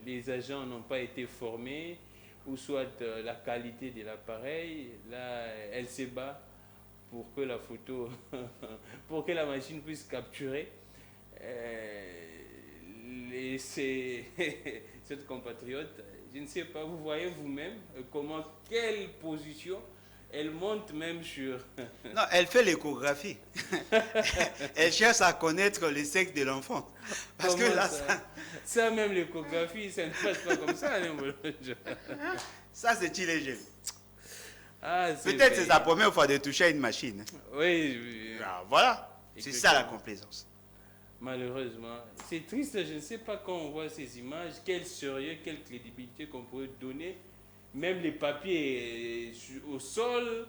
[SPEAKER 1] Les agents n'ont pas été formés, ou soit la qualité de l'appareil. Là, elle se bat pour que la photo, pour que la machine puisse capturer cette compatriote. Je ne sais pas, vous voyez vous-même comment, quelle position elle monte même sur...
[SPEAKER 2] Non, elle fait l'échographie. Elle cherche à connaître le sexe de l'enfant. Parce que là,
[SPEAKER 1] Ça, même l'échographie, ça ne passe pas comme ça. Hein,
[SPEAKER 2] Ça, c'est illégal.
[SPEAKER 1] Ah,
[SPEAKER 2] Peut-être c'est sa première fois de toucher à une machine.
[SPEAKER 1] Oui.
[SPEAKER 2] Ah, voilà, c'est ça la complaisance.
[SPEAKER 1] Malheureusement, c'est triste, je ne sais pas quand on voit ces images, quel sérieux, quelle crédibilité qu'on pourrait donner, même les papiers au sol,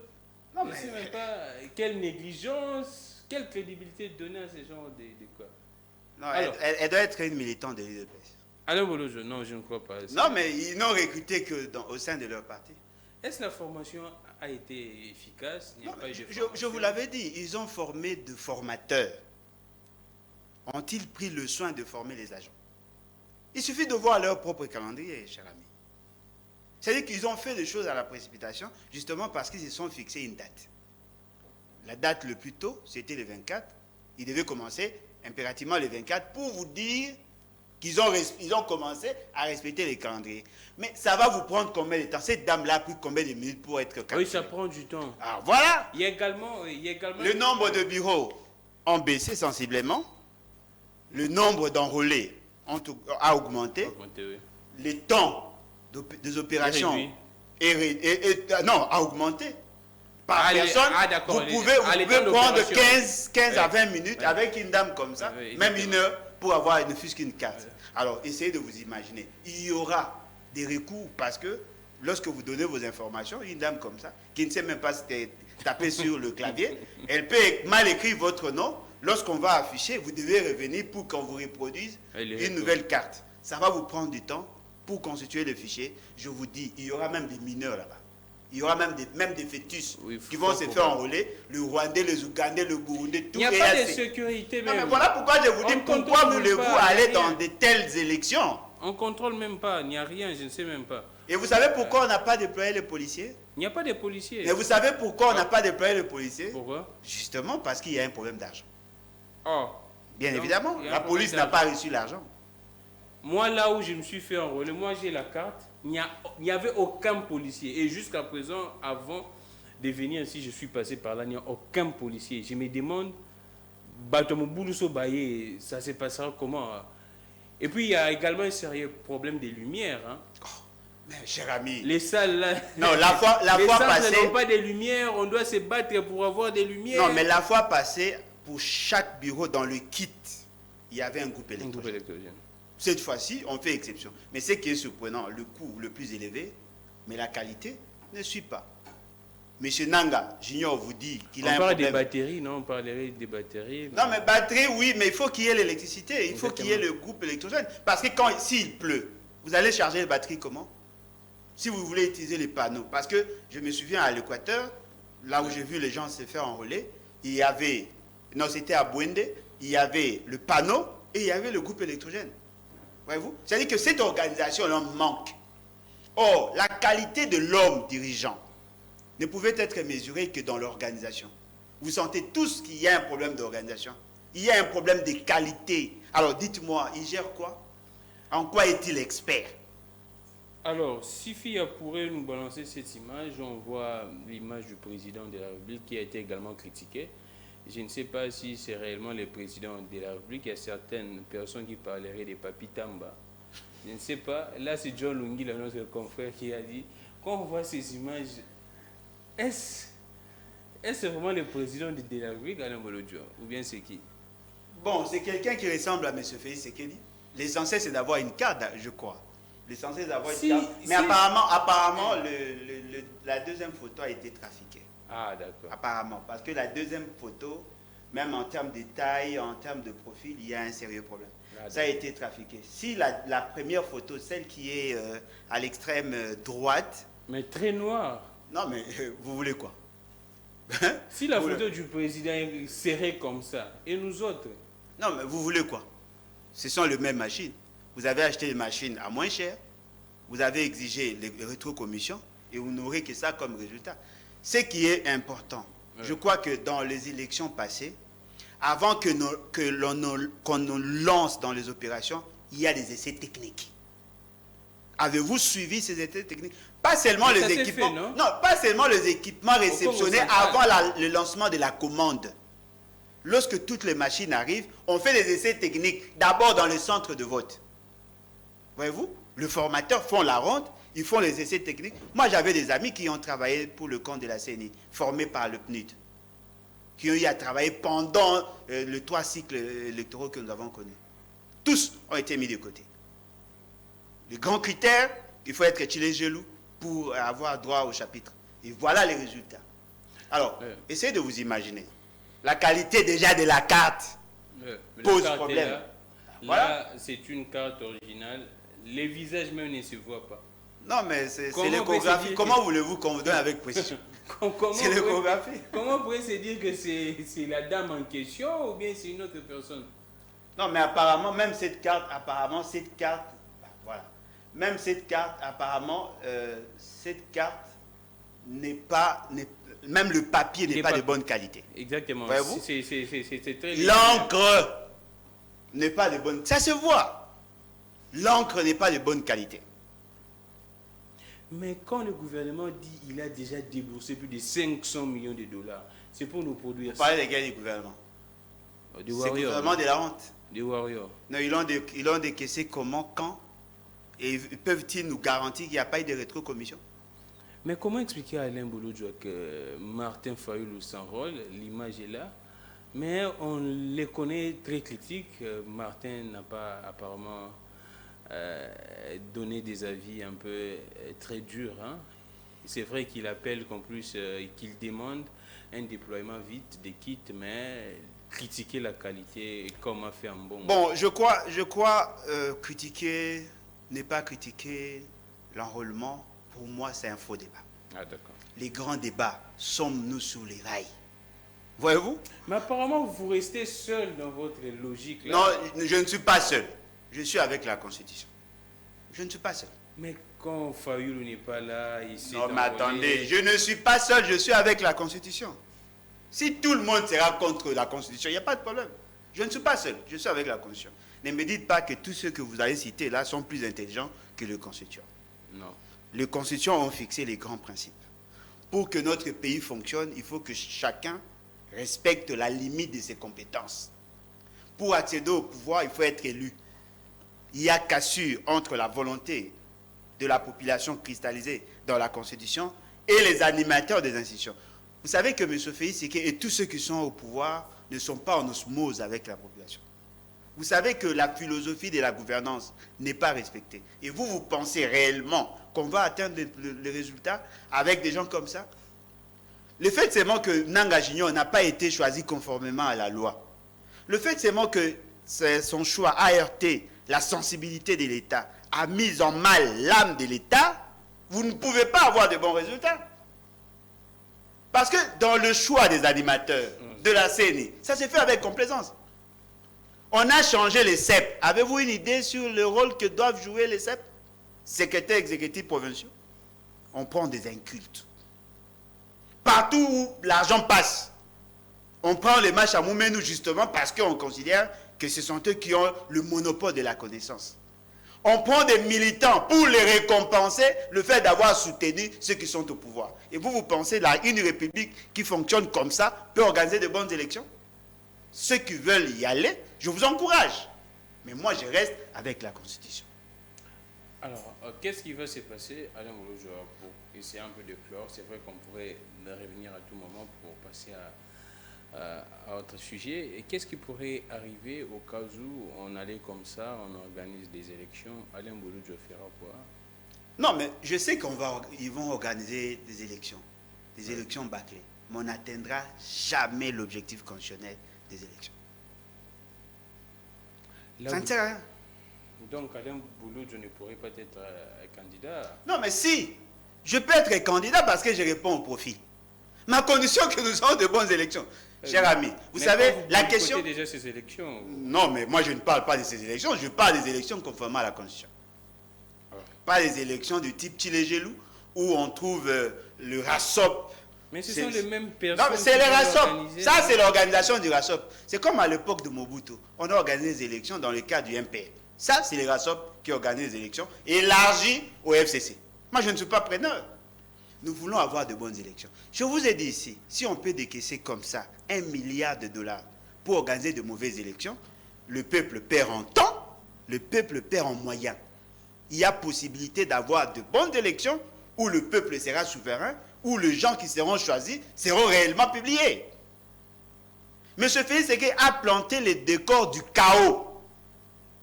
[SPEAKER 2] Non,
[SPEAKER 1] je ne sais même pas, quelle négligence, quelle crédibilité donner à ces gens de quoi.
[SPEAKER 2] Non, elle doit être une militante de l'UDPS.
[SPEAKER 1] Alors, Bolojo, non, je ne crois pas.
[SPEAKER 2] Non, mais ils n'ont recruté que au sein de leur parti.
[SPEAKER 1] Est-ce que la formation a été efficace?
[SPEAKER 2] Non, je vous l'avais dit, ils ont formé de formateurs. Ont-ils pris le soin de former les agents? Il suffit de voir leur propre calendrier, cher ami. C'est-à-dire qu'ils ont fait des choses à la précipitation, justement parce qu'ils se sont fixés une date. La date le plus tôt, c'était le 24. Ils devaient commencer impérativement le 24 pour vous dire qu'ils ont commencé à respecter les calendriers. Mais ça va vous prendre combien de temps? Cette dame-là a pris combien de minutes pour être calculée?
[SPEAKER 1] Oui, ça prend du temps.
[SPEAKER 2] Ah, voilà.
[SPEAKER 1] Il y a également...
[SPEAKER 2] Le nombre de bureaux ont baissé sensiblement. Le nombre d'enrôlés a augmenté.
[SPEAKER 1] Oui.
[SPEAKER 2] Le temps des opérations a augmenté. Par personne, vous pouvez prendre 15 à 20 minutes avec une dame comme ça, même une heure, pour avoir ne fût-ce qu'une carte. Alors, essayez de vous imaginer. Il y aura des recours parce que lorsque vous donnez vos informations, une dame comme ça, qui ne sait même pas taper sur le clavier, elle peut mal écrire votre nom. Lorsqu'on va afficher, vous devez revenir pour qu'on vous reproduise une nouvelle carte. Ça va vous prendre du temps pour constituer le fichier. Je vous dis, il y aura même des mineurs là-bas. Il y aura même des fœtus qui vont se faire enrôler. Le Rwandais, les Ougandais, le Burundais, tout.
[SPEAKER 1] Il n'y a pas de sécurité même.
[SPEAKER 2] Non, mais voilà pourquoi je vous dis, pourquoi voulez-vous aller dans de telles élections?
[SPEAKER 1] On ne contrôle même pas, il n'y a rien, je ne sais même pas.
[SPEAKER 2] Et vous savez pourquoi on n'a pas déployé les policiers?
[SPEAKER 1] Il n'y a pas de policiers.
[SPEAKER 2] Et vous savez pourquoi on n'a pas déployé les policiers?
[SPEAKER 1] Pourquoi?
[SPEAKER 2] Justement parce qu'il y a un problème d'argent.
[SPEAKER 1] Oh.
[SPEAKER 2] Bien évidemment, la police n'a pas reçu l'argent.
[SPEAKER 1] Moi, là où je me suis fait enrôler, moi j'ai la carte, il n'y avait aucun policier. Et jusqu'à présent, avant de venir ici, je suis passé par là, il n'y a aucun policier. Je me demande, ça se passera comment? Et puis il y a également un sérieux problème de lumière. Hein.
[SPEAKER 2] Oh, mais cher ami.
[SPEAKER 1] Les salles là.
[SPEAKER 2] Non, la fois passée.
[SPEAKER 1] n'ont pas de lumière, on doit se battre pour avoir des lumières.
[SPEAKER 2] Non, mais la fois passée, pour chaque bureau dans le kit, il y avait un groupe électrogène. Cette fois-ci, on fait exception. Mais ce qui est surprenant, le coût le plus élevé, mais la qualité ne suit pas. Monsieur Nanga, Junior vous dit qu'il a un problème.
[SPEAKER 1] On parle des batteries, non? On parlerait des batteries.
[SPEAKER 2] Non, mais batterie, oui, mais il faut qu'il y ait l'électricité. Il faut qu'il y ait le groupe électrogène. Parce que s'il pleut, vous allez charger les batteries comment? Si vous voulez utiliser les panneaux. Parce que je me souviens à l'Équateur, là où j'ai vu les gens se faire enrôler, il y avait, non, c'était à Bouende, il y avait le panneau et il y avait le groupe électrogène. Voyez-vous? C'est-à-dire que cette organisation en manque. Or, la qualité de l'homme dirigeant ne pouvait être mesurée que dans l'organisation. Vous sentez tous qu'il y a un problème d'organisation. Il y a un problème de qualité. Alors, dites-moi, il gère quoi? En quoi est-il expert?
[SPEAKER 1] Alors, si FIA pourrait nous balancer cette image, on voit l'image du président de la République qui a été également critiquée. Je ne sais pas si c'est réellement le président de la République. Il y a certaines personnes qui parleraient de Papi Tamba. Je ne sais pas. Là, c'est John Lungi, notre confrère, qui a dit, quand on voit ces images, est-ce vraiment le président de la République, Alain Bolodjo, ou bien c'est qui?
[SPEAKER 2] Bon, c'est quelqu'un qui ressemble à M. Félix Sekedi. L'essentiel, c'est d'avoir une carte, je crois. L'essentiel, c'est d'avoir une carte. Mais apparemment, la deuxième photo a été trafiquée.
[SPEAKER 1] Ah, d'accord.
[SPEAKER 2] Apparemment, parce que la deuxième photo, même en termes de taille, en termes de profil, il y a un sérieux problème. Ah, ça a été trafiqué. Si la première photo, celle qui est à l'extrême droite...
[SPEAKER 1] Mais très noire.
[SPEAKER 2] Non, mais vous voulez quoi?
[SPEAKER 1] Si la photo du président est serrée comme ça, et nous autres?
[SPEAKER 2] Non, mais vous voulez quoi? Ce sont les mêmes machines. Vous avez acheté les machines à moins cher, vous avez exigé les rétrocommissions, et vous n'aurez que ça comme résultat. Ce qui est important, je crois que dans les élections passées, avant qu'on nous lance dans les opérations, il y a des essais techniques. Avez-vous suivi ces essais techniques? Pas seulement les équipements, pas seulement les équipements réceptionnés avant le lancement de la commande. Lorsque toutes les machines arrivent, on fait des essais techniques, d'abord dans le centre de vote. Voyez-vous, le formateur font la ronde, ils font les essais techniques. Moi, j'avais des amis qui ont travaillé pour le compte de la CENI, formés par le PNUD, qui ont eu à travailler pendant les 3 cycles électoraux que nous avons connus. Tous ont été mis de côté. Le grand critère, il faut être Tchilé-Gelou pour avoir droit au chapitre. Et voilà les résultats. Alors, essayez de vous imaginer. La qualité déjà de la carte pose problème.
[SPEAKER 1] Là, c'est une carte originale. Les visages même ne se voient pas.
[SPEAKER 2] Non, mais c'est l'échographie. Comment voulez-vous qu'on vous donne avec précision? C'est l'échographie.
[SPEAKER 1] Comment on pourrait se dire que c'est la dame en question ou bien c'est une autre personne?
[SPEAKER 2] Non, mais apparemment, même cette carte, voilà. Même cette carte, apparemment, cette carte n'est pas, même le papier n'est pas de bonne qualité.
[SPEAKER 1] Exactement.
[SPEAKER 2] Voyez-vous?
[SPEAKER 1] C'est très...
[SPEAKER 2] L'encre n'est pas de bonne... Ça se voit. L'encre n'est pas de bonne qualité.
[SPEAKER 1] Mais quand le gouvernement dit qu'il a déjà déboursé plus de 500 millions de dollars, c'est pour nous produire...
[SPEAKER 2] Vous parlez des gars du gouvernement. C'est le gouvernement de la honte.
[SPEAKER 1] Des Warriors.
[SPEAKER 2] Non, ils l'ont décaissé comment, quand? Et peuvent-ils nous garantir qu'il n'y a pas eu de rétrocommission?
[SPEAKER 1] Mais comment expliquer à Alain Bouloudjoua que Martin Fayulu s'enrôle, l'image est là, mais on les connaît très critiques. Martin n'a pas apparemment donné des avis un peu très durs. Hein. C'est vrai qu'il appelle qu'en plus, qu'il demande un déploiement vite des kits, mais critiquer la qualité comme a fait un bon...
[SPEAKER 2] Bon, je crois critiquer, ne pas critiquer l'enrôlement, pour moi, c'est un faux débat.
[SPEAKER 1] Ah, d'accord.
[SPEAKER 2] Les grands débats, sommes-nous sur les rails? Voyez-vous?
[SPEAKER 1] Mais apparemment, vous restez seul dans votre logique. Là.
[SPEAKER 2] Non, je ne suis pas seul. Je suis avec la Constitution. Je ne suis pas seul.
[SPEAKER 1] Mais quand Fayulu n'est pas là, ici...
[SPEAKER 2] Non, mais attendez, je ne suis pas seul, je suis avec la Constitution. Si tout le monde sera contre la Constitution, il n'y a pas de problème. Je ne suis pas seul, je suis avec la Constitution. Ne me dites pas que tous ceux que vous avez cités là sont plus intelligents que le Constitution.
[SPEAKER 1] Non.
[SPEAKER 2] Les Constitutions ont fixé les grands principes. Pour que notre pays fonctionne, il faut que chacun respecte la limite de ses compétences. Pour accéder au pouvoir, il faut être élu. Il y a cassure entre la volonté de la population cristallisée dans la Constitution et les animateurs des institutions. Vous savez que M. Félix Séké et tous ceux qui sont au pouvoir ne sont pas en osmose avec la population. Vous savez que la philosophie de la gouvernance n'est pas respectée. Et vous, vous pensez réellement qu'on va atteindre le résultat avec des gens comme ça? Le fait seulement que Nanga Junior n'a pas été choisi conformément à la loi. Le fait seulement que son choix a heurté la sensibilité de l'État, a mis en mal l'âme de l'État, vous ne pouvez pas avoir de bons résultats. Parce que dans le choix des animateurs de la CENI, ça s'est fait avec complaisance. On a changé les CEP. Avez-vous une idée sur le rôle que doivent jouer les CEP? Secrétaires exécutifs provinciaux. On prend des incultes. Partout où l'argent passe, on prend les matchs à Moumenou justement parce qu'on considère que ce sont eux qui ont le monopole de la connaissance. On prend des militants pour les récompenser le fait d'avoir soutenu ceux qui sont au pouvoir. Et vous pensez qu'une république qui fonctionne comme ça peut organiser de bonnes élections? Ceux qui veulent y aller, je vous encourage. Mais moi, je reste avec la Constitution.
[SPEAKER 1] Alors, qu'est-ce qui va se passer, Alain Bouloudjoua, pour essayer un peu de clore? C'est vrai qu'on pourrait revenir à tout moment pour passer à autre sujet. Et qu'est-ce qui pourrait arriver au cas où on allait comme ça, on organise des élections? Alain Bouloudjoua fera quoi?
[SPEAKER 2] Non, mais je sais qu'ils vont organiser des élections bâclées. Mais on n'atteindra jamais l'objectif constitutionnel des élections.
[SPEAKER 1] Là,
[SPEAKER 2] ça ne sert à rien.
[SPEAKER 1] Donc Alain Bouloudjoua ne pourrait pas être candidat?
[SPEAKER 2] Non, mais si, je peux être candidat parce que je réponds au profil. Ma condition que nous ayons de bonnes élections. Cher ami, vous savez, la question...
[SPEAKER 1] déjà ces élections?
[SPEAKER 2] Non, mais moi je ne parle pas de ces élections, je parle des élections conformément à la Constitution. Pas des élections du type Tchilé-Gelou, où on trouve le RASOP.
[SPEAKER 1] Mais ce sont les mêmes personnes.
[SPEAKER 2] Non, mais c'est le RASOP. Ça, c'est l'organisation du RASOP. C'est comme à l'époque de Mobutu. On a organisé des élections dans le cadre du MPL. Ça, c'est le RASOP qui organise les élections, élargi au FCC. Moi, je ne suis pas preneur. Nous voulons avoir de bonnes élections. Je vous ai dit ici, si on peut décaisser comme ça 1 milliard de dollars pour organiser de mauvaises élections, le peuple perd en temps, le peuple perd en moyens. il y a possibilité d'avoir de bonnes élections où le peuple sera souverain, où les gens qui seront choisis seront réellement publiés. M. Félix Ségué a planté les décors du chaos.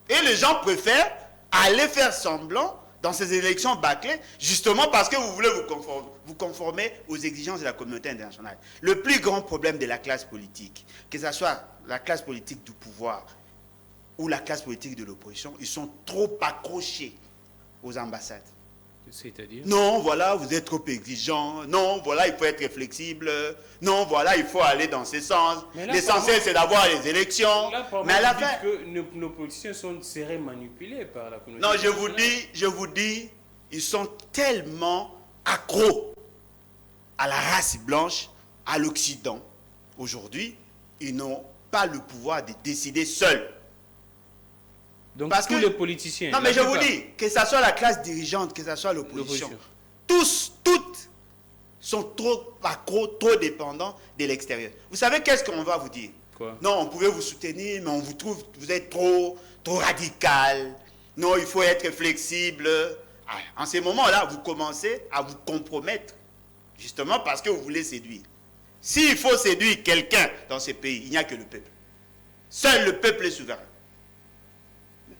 [SPEAKER 2] Et les gens préfèrent aller faire semblant dans ces élections bâclées, justement parce que vous voulez vous conformer aux exigences de la communauté internationale. Le plus grand problème de la classe politique, que ce soit la classe politique du pouvoir ou la classe politique de l'opposition, ils sont trop accrochés aux ambassades.
[SPEAKER 1] C'est-à-dire?
[SPEAKER 2] Non, voilà, vous êtes trop exigeant. Non, voilà, il faut être flexible. Non, voilà, il faut aller dans ce sens. L'essentiel, c'est d'avoir les élections.
[SPEAKER 1] Là,
[SPEAKER 2] mais à la fin...
[SPEAKER 1] que nos politiciens seraient manipulés par la communauté.
[SPEAKER 2] Non, je vous dis, ils sont tellement accros à la race blanche, à l'Occident. Aujourd'hui, ils n'ont pas le pouvoir de décider seuls.
[SPEAKER 1] Donc tous les politiciens.
[SPEAKER 2] Non, mais je vous dis, que ce soit la classe dirigeante, que ce soit l'opposition, toutes sont trop accros, trop dépendants de l'extérieur. Vous savez qu'est-ce qu'on va vous dire?
[SPEAKER 1] Quoi?
[SPEAKER 2] Non, on pouvait vous soutenir, mais on vous trouve, vous êtes trop radical. Non, il faut être flexible. Ah, en ces moments-là, vous commencez à vous compromettre, justement parce que vous voulez séduire. S'il faut séduire quelqu'un dans ce pays, il n'y a que le peuple. Seul le peuple est souverain.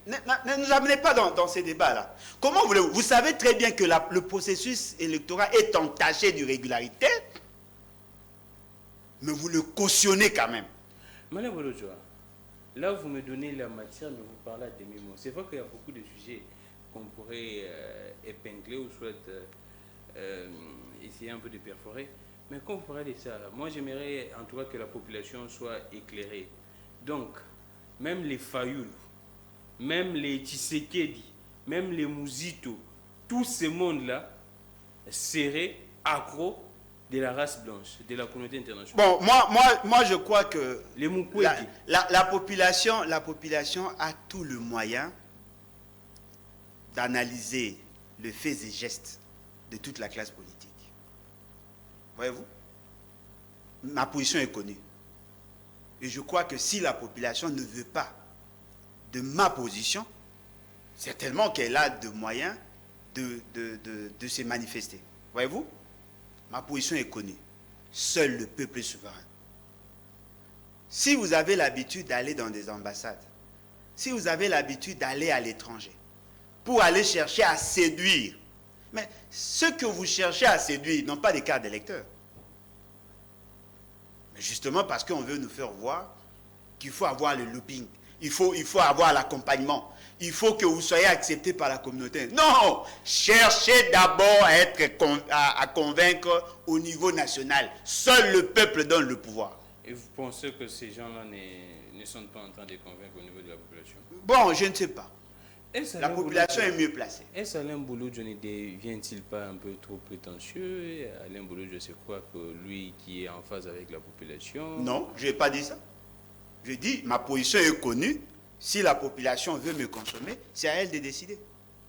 [SPEAKER 2] Ne nous amenez pas dans ces débats-là. Comment voulez-vous? Vous savez très bien que le processus électoral est entaché d'irrégularité, mais vous le cautionnez quand même.
[SPEAKER 1] Madame Bolodjoa, là vous me donnez la matière, mais vous parlez à demi-mot. C'est vrai qu'il y a beaucoup de sujets qu'on pourrait épingler ou soit essayer un peu de perforer. Mais quand vous parlez de ça, moi j'aimerais en tout cas que la population soit éclairée. Donc, même les Fayoul, même les Tshisekedi, même les Mouzito, tout ce monde-là serait accro de la race blanche, de la communauté internationale.
[SPEAKER 2] Bon, moi je crois que
[SPEAKER 1] les
[SPEAKER 2] la population a tout le moyen d'analyser le fait et gestes de toute la classe politique. Voyez-vous? Ma position est connue. Et je crois que si la population ne veut pas de ma position, certainement qu'elle a de moyens de se manifester. Voyez-vous? Ma position est connue. Seul le peuple est souverain. Si vous avez l'habitude d'aller dans des ambassades, si vous avez l'habitude d'aller à l'étranger, pour aller chercher à séduire, mais ceux que vous cherchez à séduire n'ont pas de carte d'électeur. Mais justement parce qu'on veut nous faire voir qu'il faut avoir le lobbying, il faut avoir l'accompagnement, il faut que vous soyez accepté par la communauté. Non, cherchez d'abord à convaincre au niveau national. Seul le peuple donne le pouvoir.
[SPEAKER 1] Et vous pensez que ces gens-là ne sont pas en train de convaincre au niveau de la population?
[SPEAKER 2] Bon, je ne sais pas. La population est mieux placée.
[SPEAKER 1] Est-ce Alain Bouloudjo ne devient-il pas un peu trop prétentieux? Alain Bouloudjo, je crois que lui qui est en phase avec la population...
[SPEAKER 2] Non, je n'ai pas dit ça. Je dis, ma position est connue. Si la population veut me consommer, c'est à elle de décider.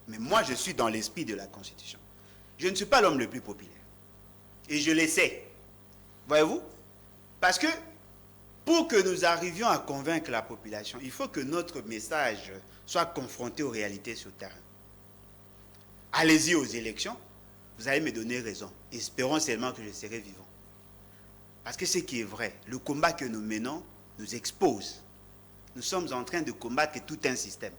[SPEAKER 2] Mais moi, je suis dans l'esprit de la Constitution. Je ne suis pas l'homme le plus populaire. Et je l'essaie. Voyez-vous? Parce que pour que nous arrivions à convaincre la population, il faut que notre message soit confronté aux réalités sur le terrain. Allez-y aux élections, vous allez me donner raison. Espérons seulement que je serai vivant. Parce que ce qui est vrai, le combat que nous menons nous expose. Nous sommes en train de combattre tout un système.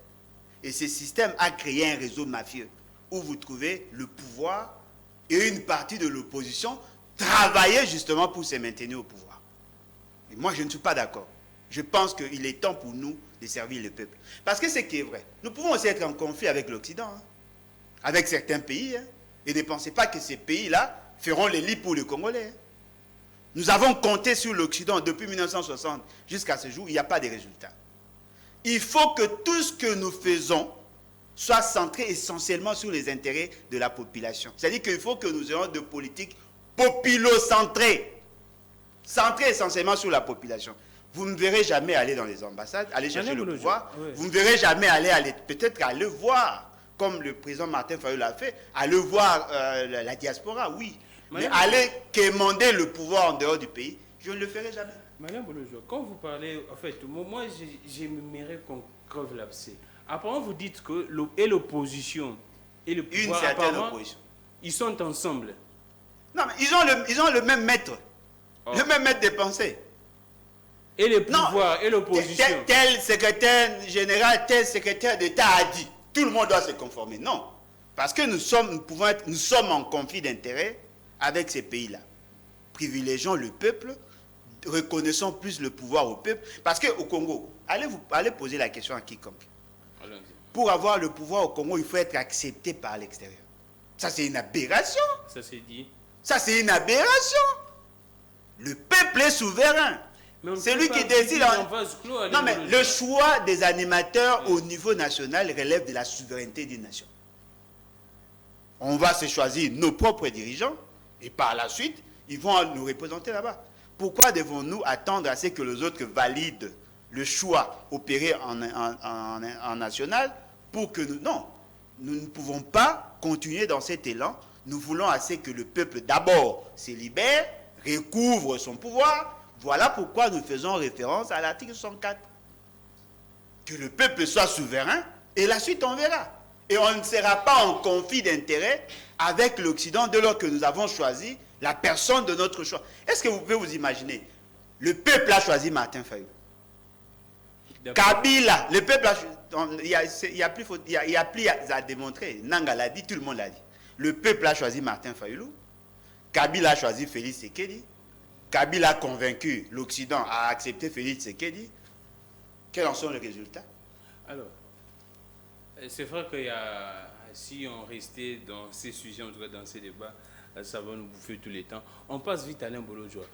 [SPEAKER 2] Et ce système a créé un réseau mafieux où vous trouvez le pouvoir et une partie de l'opposition travailler justement pour se maintenir au pouvoir. Et moi, je ne suis pas d'accord. Je pense qu'il est temps pour nous de servir le peuple. Parce que ce qui est vrai, nous pouvons aussi être en conflit avec l'Occident, avec certains pays, et ne pensez pas que ces pays-là feront les lits pour les Congolais. Nous avons compté sur l'Occident depuis 1960 jusqu'à ce jour, il n'y a pas de résultats. Il faut que tout ce que nous faisons soit centré essentiellement sur les intérêts de la population. C'est-à-dire qu'il faut que nous ayons des politiques populocentrées, centrées essentiellement sur la population. Vous ne me verrez jamais aller dans les ambassades, aller chercher le pouvoir. Oui. Vous ne me verrez jamais aller peut-être aller voir, comme le président Martin Fayulu l'a fait, aller voir la diaspora, oui. Mais aller quémander le pouvoir en dehors du pays, je ne le ferai jamais.
[SPEAKER 1] Madame Bolodjoa, quand vous parlez, en fait, moi j'aimerais qu'on creve l'abcès. Apparemment, vous dites que l'opposition et le pouvoir,
[SPEAKER 2] Une certaine opposition.
[SPEAKER 1] Ils sont ensemble.
[SPEAKER 2] Non, mais ils ont le même maître. Le même maître de pensée.
[SPEAKER 1] Et le pouvoir et l'opposition.
[SPEAKER 2] Tel secrétaire général, tel secrétaire d'État a dit. Tout le monde doit se conformer. Non. Parce que nous sommes en conflit d'intérêts avec ces pays-là. Privilégions le peuple, reconnaissons plus le pouvoir au peuple. Parce qu'au Congo, allez poser la question à quiconque. Pour avoir le pouvoir au Congo, il faut être accepté par l'extérieur. Ça, c'est une aberration.
[SPEAKER 1] Ça, c'est dit.
[SPEAKER 2] Ça, c'est une aberration. Le peuple est souverain. C'est lui qui décide. Non, mais le choix des animateurs au niveau national relève de la souveraineté d'une nation. On va se choisir nos propres dirigeants et par la suite, ils vont nous représenter là-bas. Pourquoi devons-nous attendre à ce que les autres valident le choix opéré en national pour que nous... Non, nous ne pouvons pas continuer dans cet élan. Nous voulons assez que le peuple d'abord se libère, recouvre son pouvoir. Voilà pourquoi nous faisons référence à l'article 64. Que le peuple soit souverain et la suite on verra. Et on ne sera pas en conflit d'intérêts avec l'Occident dès lors que nous avons choisi la personne de notre choix. Est-ce que vous pouvez vous imaginer? Le peuple a choisi Martin Fayulu. Kabila, le peuple a choisi... Il y a plus à démontrer. Nanga l'a dit, tout le monde l'a dit. Le peuple a choisi Martin Fayulu. Kabila a choisi Félix Tshisekedi. Kabila a convaincu l'Occident à accepter Félix Tshisekedi. Quels en sont les résultats?
[SPEAKER 1] Alors, c'est vrai que si on restait dans ces sujets, en tout cas dans ces débats, ça va nous bouffer tous les temps. On passe vite à Alain Bolojoa.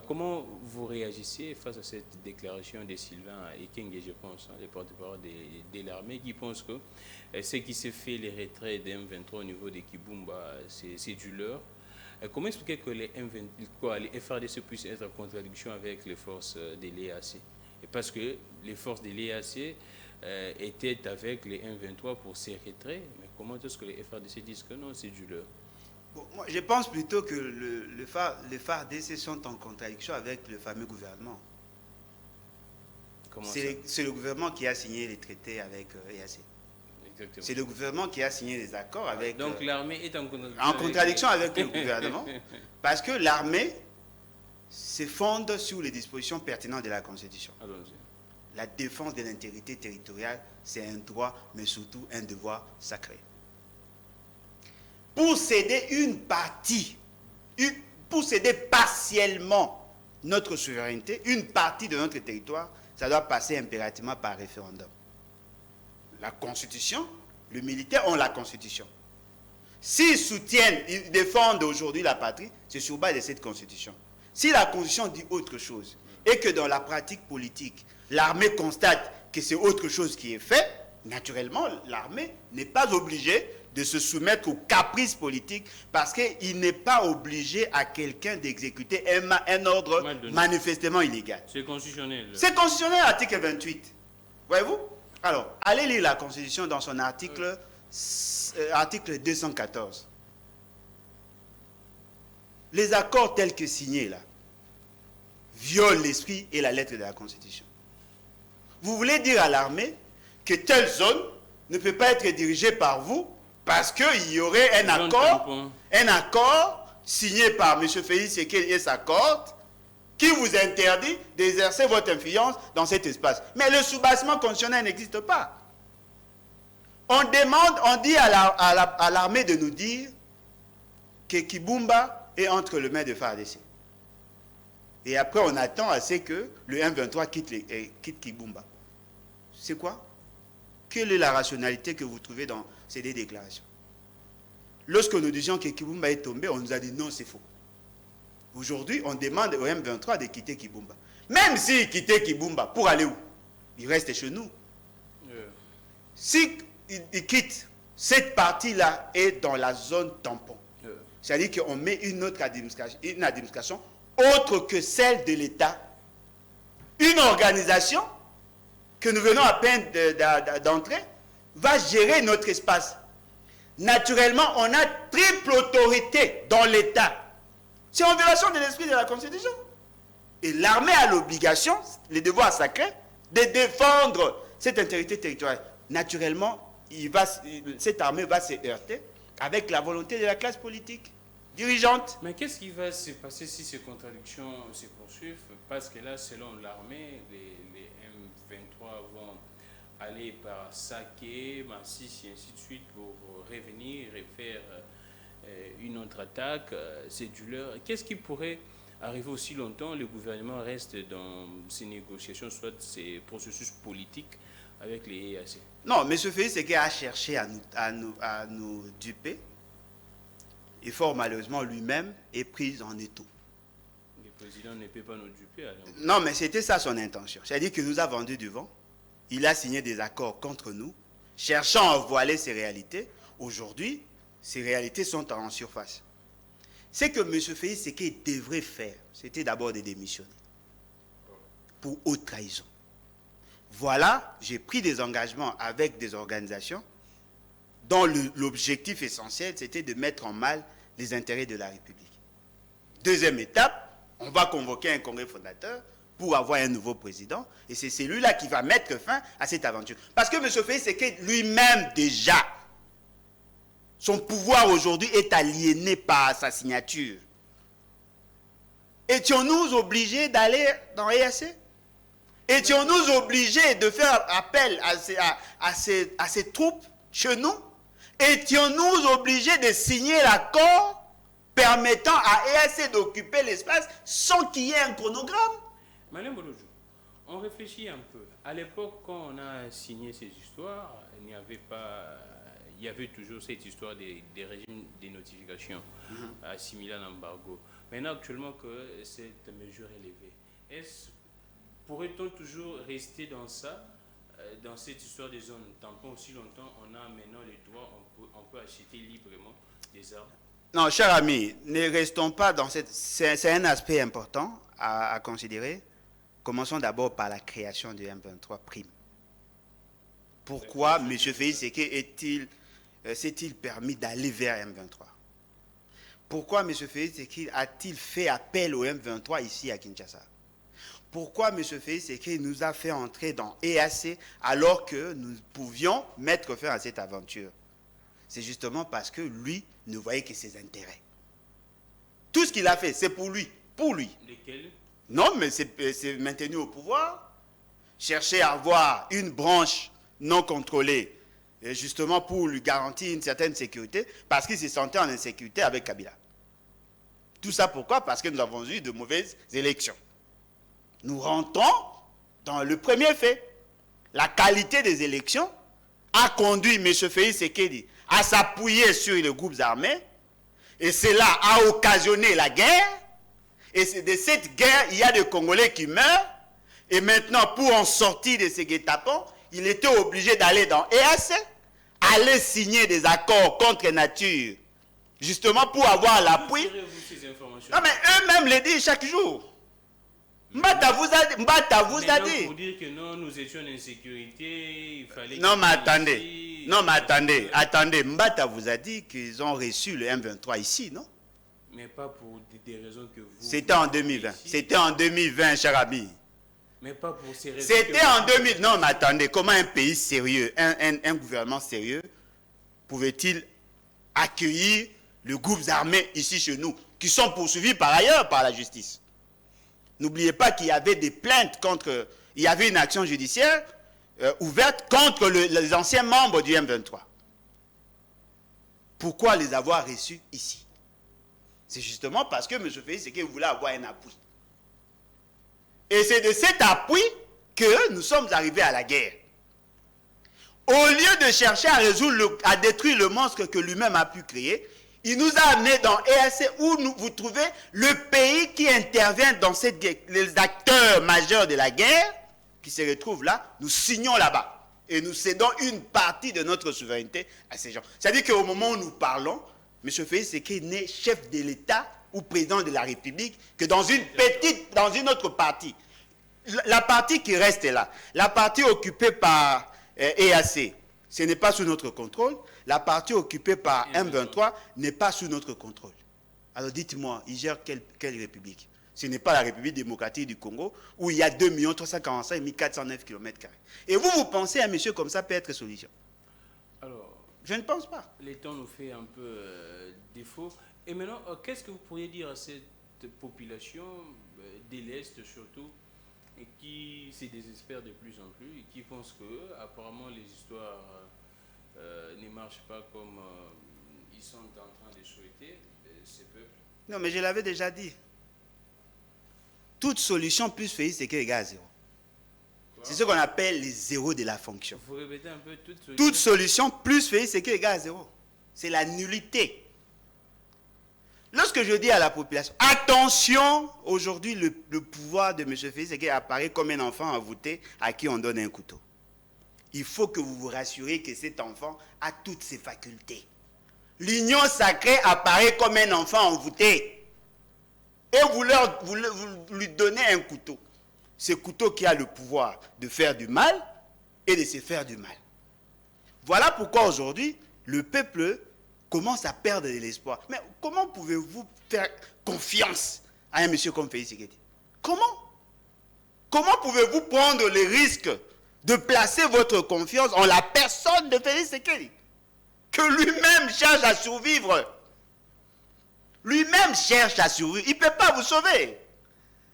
[SPEAKER 1] Comment vous réagissez face à cette déclaration de Sylvain Ekenge, je pense, les porte-parole de l'armée, qui pensent que ce qui s'est fait, les retraits des M23 au niveau de Kibumba, c'est du leurre? Comment expliquer que les FARDC puissent être en contradiction avec les forces de l'EAC? Parce que les forces de l'EAC étaient avec les M23 pour ces retraits, mais comment est-ce que les FARDC disent que non, c'est du leurre?
[SPEAKER 2] Bon, moi, je pense plutôt que les FARDC sont en contradiction avec le fameux gouvernement. C'est le gouvernement qui a signé les traités avec EAC. C'est le gouvernement qui a signé les accords avec...
[SPEAKER 1] Donc l'armée est en
[SPEAKER 2] contradiction avec le gouvernement, parce que l'armée se fonde sur les dispositions pertinentes de la Constitution. La défense de l'intégrité territoriale, c'est un droit, mais surtout un devoir sacré. Pour céder une partie, pour céder partiellement notre souveraineté, une partie de notre territoire, ça doit passer impérativement par référendum. La Constitution, les militaires ont la Constitution. S'ils soutiennent, ils défendent aujourd'hui la patrie, c'est sur base de cette Constitution. Si la Constitution dit autre chose, et que dans la pratique politique, l'armée constate que c'est autre chose qui est fait, naturellement, l'armée n'est pas obligée de se soumettre aux caprices politiques parce qu'il n'est pas obligé à quelqu'un d'exécuter un ordre manifestement illégal.
[SPEAKER 1] C'est constitutionnel.
[SPEAKER 2] C'est constitutionnel, article 28. Voyez-vous? Alors, allez lire la Constitution dans son article 214. Les accords tels que signés là violent l'esprit et la lettre de la Constitution. Vous voulez dire à l'armée que telle zone ne peut pas être dirigée par vous parce qu'il y aurait un accord signé par M. Félix Tshisekedi et sa cohorte qui vous interdit d'exercer votre influence dans cet espace. Mais le soubassement constitutionnel n'existe pas. On dit à l'armée de nous dire que Kibumba est entre les mains de FARDC. Et après, on attend à ce que le M23 quitte Kibumba. C'est quoi? Quelle est la rationalité que vous trouvez dans ces deux déclarations? Lorsque nous disions que Kibumba est tombé, on nous a dit non, c'est faux. Aujourd'hui, on demande au M23 de quitter Kibumba. Même s'il quittait Kibumba, pour aller où? Il reste chez nous. Si il quitte, cette partie-là est dans la zone tampon. C'est-à-dire qu'on met une administration autre que celle de l'État. Une organisation que nous venons à peine d'entrer va gérer notre espace. Naturellement, on a triple autorité dans l'État. C'est en violation de l'esprit de la Constitution. Et l'armée a l'obligation, le devoir sacré, de défendre cette intégrité territoriale. naturellement, cette armée va se heurter avec la volonté de la classe politique dirigeante.
[SPEAKER 1] Mais qu'est-ce qui va se passer si ces contradictions se poursuivent? Parce que là, selon l'armée, les M23 vont aller par Saké, Massis et ainsi de suite pour revenir et faire une autre attaque. C'est du leur. Qu'est-ce qui pourrait arriver aussi longtemps? Le gouvernement reste dans ces négociations, soit ces processus politiques avec les EAC.
[SPEAKER 2] Non, M. Félix Séké a cherché à nous duper. Et fort malheureusement, lui-même est pris en étau.
[SPEAKER 1] Le président ne peut pas nous duper. Alors.
[SPEAKER 2] Non, mais c'était ça son intention. C'est-à-dire qu'il nous a vendu du vent. Il a signé des accords contre nous, cherchant à voiler ces réalités. Aujourd'hui, ces réalités sont en surface. Ce que M. Félix Séké devrait faire, c'était d'abord de démissionner pour haute trahison. Voilà, j'ai pris des engagements avec des organisations dont l'objectif essentiel, c'était de mettre en mal les intérêts de la République. Deuxième étape, on va convoquer un congrès fondateur pour avoir un nouveau président, et c'est celui-là qui va mettre fin à cette aventure. Parce que M. Félix Séké lui-même déjà, son pouvoir aujourd'hui est aliéné par sa signature. Étions-nous obligés d'aller dans l'EAC? Étions-nous obligés de faire appel à ces troupes chez nous? Étions-nous obligés de signer l'accord permettant à EAC d'occuper l'espace sans qu'il y ait un chronogramme?
[SPEAKER 1] Madame Bolojo, on réfléchit un peu. À l'époque, quand on a signé ces histoires, il y avait toujours cette histoire des régimes de notification assimilés à l'embargo. Maintenant, actuellement, que cette mesure est levée, pourrait-on toujours rester dans ça, dans cette histoire des zones tampons aussi longtemps? On a maintenant les droits, on peut acheter librement des armes.
[SPEAKER 2] Non, cher ami, ne restons pas dans cette... C'est un aspect important à considérer. Commençons d'abord par la création du M23 prime. Pourquoi M. Félix Séké s'est-il permis d'aller vers M23? Pourquoi M. Félix Séké a-t-il fait appel au M23 ici à Kinshasa? Pourquoi M. Félix Séké nous a fait entrer dans EAC alors que nous pouvions mettre fin à cette aventure? C'est justement parce que lui ne voyait que ses intérêts. Tout ce qu'il a fait, c'est pour lui. Pour lui.
[SPEAKER 1] Lesquels?
[SPEAKER 2] Non, mais c'est maintenu au pouvoir. Chercher à avoir une branche non contrôlée, justement pour lui garantir une certaine sécurité, parce qu'il se sentait en insécurité avec Kabila. Tout ça pourquoi? Parce que nous avons eu de mauvaises élections. Nous rentrons dans le premier fait. La qualité des élections a conduit M. Félix Sékédi à s'appuyer sur les groupes armés, et cela a occasionné la guerre, et de cette guerre, il y a des Congolais qui meurent, et maintenant, pour en sortir de ces guet-apens, il était obligé d'aller dans EAC, aller signer des accords contre nature, justement pour avoir l'appui. Non mais eux-mêmes le disent chaque jour. Mbata vous a dit.
[SPEAKER 1] Pour dire que non, nous étions en insécurité, il fallait...
[SPEAKER 2] Non mais attendez, Mbata vous a dit qu'ils ont reçu le M23 ici, non?
[SPEAKER 1] Mais pas pour des raisons que vous...
[SPEAKER 2] C'était en 2020. C'était en 2020, cher ami.
[SPEAKER 1] Mais pas pour ces raisons.
[SPEAKER 2] C'était en 2000. Non mais attendez, comment un pays sérieux, un gouvernement sérieux, pouvait-il accueillir les groupes armés ici chez nous, qui sont poursuivis par ailleurs par la justice? N'oubliez pas qu'il y avait des plaintes contre... Il y avait une action judiciaire ouverte contre les anciens membres du M23. Pourquoi les avoir reçus ici? C'est justement parce que M. Félix Séké voulait avoir un appui. Et c'est de cet appui que nous sommes arrivés à la guerre. Au lieu de chercher à résoudre, à détruire le monstre que lui-même a pu créer, il nous a amenés dans EAC où vous trouvez le pays qui intervient dans cette guerre. Les acteurs majeurs de la guerre qui se retrouvent là, nous signons là-bas. Et nous cédons une partie de notre souveraineté à ces gens. C'est-à-dire qu'au moment où nous parlons, M. Félix Séké n'est chef de l'État ou président de la République que dans une autre partie. La partie qui reste là, la partie occupée par EAC, ce n'est pas sous notre contrôle. La partie occupée par M23 n'est pas sous notre contrôle. Alors dites-moi, il gère quelle république? Ce n'est pas la République démocratique du Congo où il y a 2 345 409 km². Et vous pensez à un monsieur comme ça peut être solution?
[SPEAKER 1] Alors,
[SPEAKER 2] je ne pense pas.
[SPEAKER 1] Le temps nous fait un peu défaut. Et maintenant, qu'est-ce que vous pourriez dire à cette population de l'Est surtout, et qui se désespère de plus en plus et qui pense que apparemment les histoires ne marchent pas comme ils sont en train de souhaiter, ces peuples?
[SPEAKER 2] Non, mais je l'avais déjà dit. Toute solution plus faillie, c'est qu'elle est égale à zéro. C'est ce qu'on appelle les zéros de la fonction.
[SPEAKER 1] Il faut répéter un peu
[SPEAKER 2] toute solution plus faillie, c'est qu'elle est égale à zéro. C'est la nullité. Lorsque je dis à la population, attention, aujourd'hui, le pouvoir de M. Félix Tshisekedi apparaît comme un enfant envoûté à qui on donne un couteau. Il faut que vous vous rassurez que cet enfant a toutes ses facultés. L'union sacrée apparaît comme un enfant envoûté. Et vous lui donnez un couteau. Ce couteau qui a le pouvoir de faire du mal et de se faire du mal. Voilà pourquoi aujourd'hui, le peuple commence à perdre de l'espoir. Mais comment pouvez-vous faire confiance à un monsieur comme Félix Tshisekedi? Comment pouvez-vous prendre le risque de placer votre confiance en la personne de Félix Tshisekedi, que lui-même cherche à survivre? Lui-même cherche à survivre. Il ne peut pas vous sauver.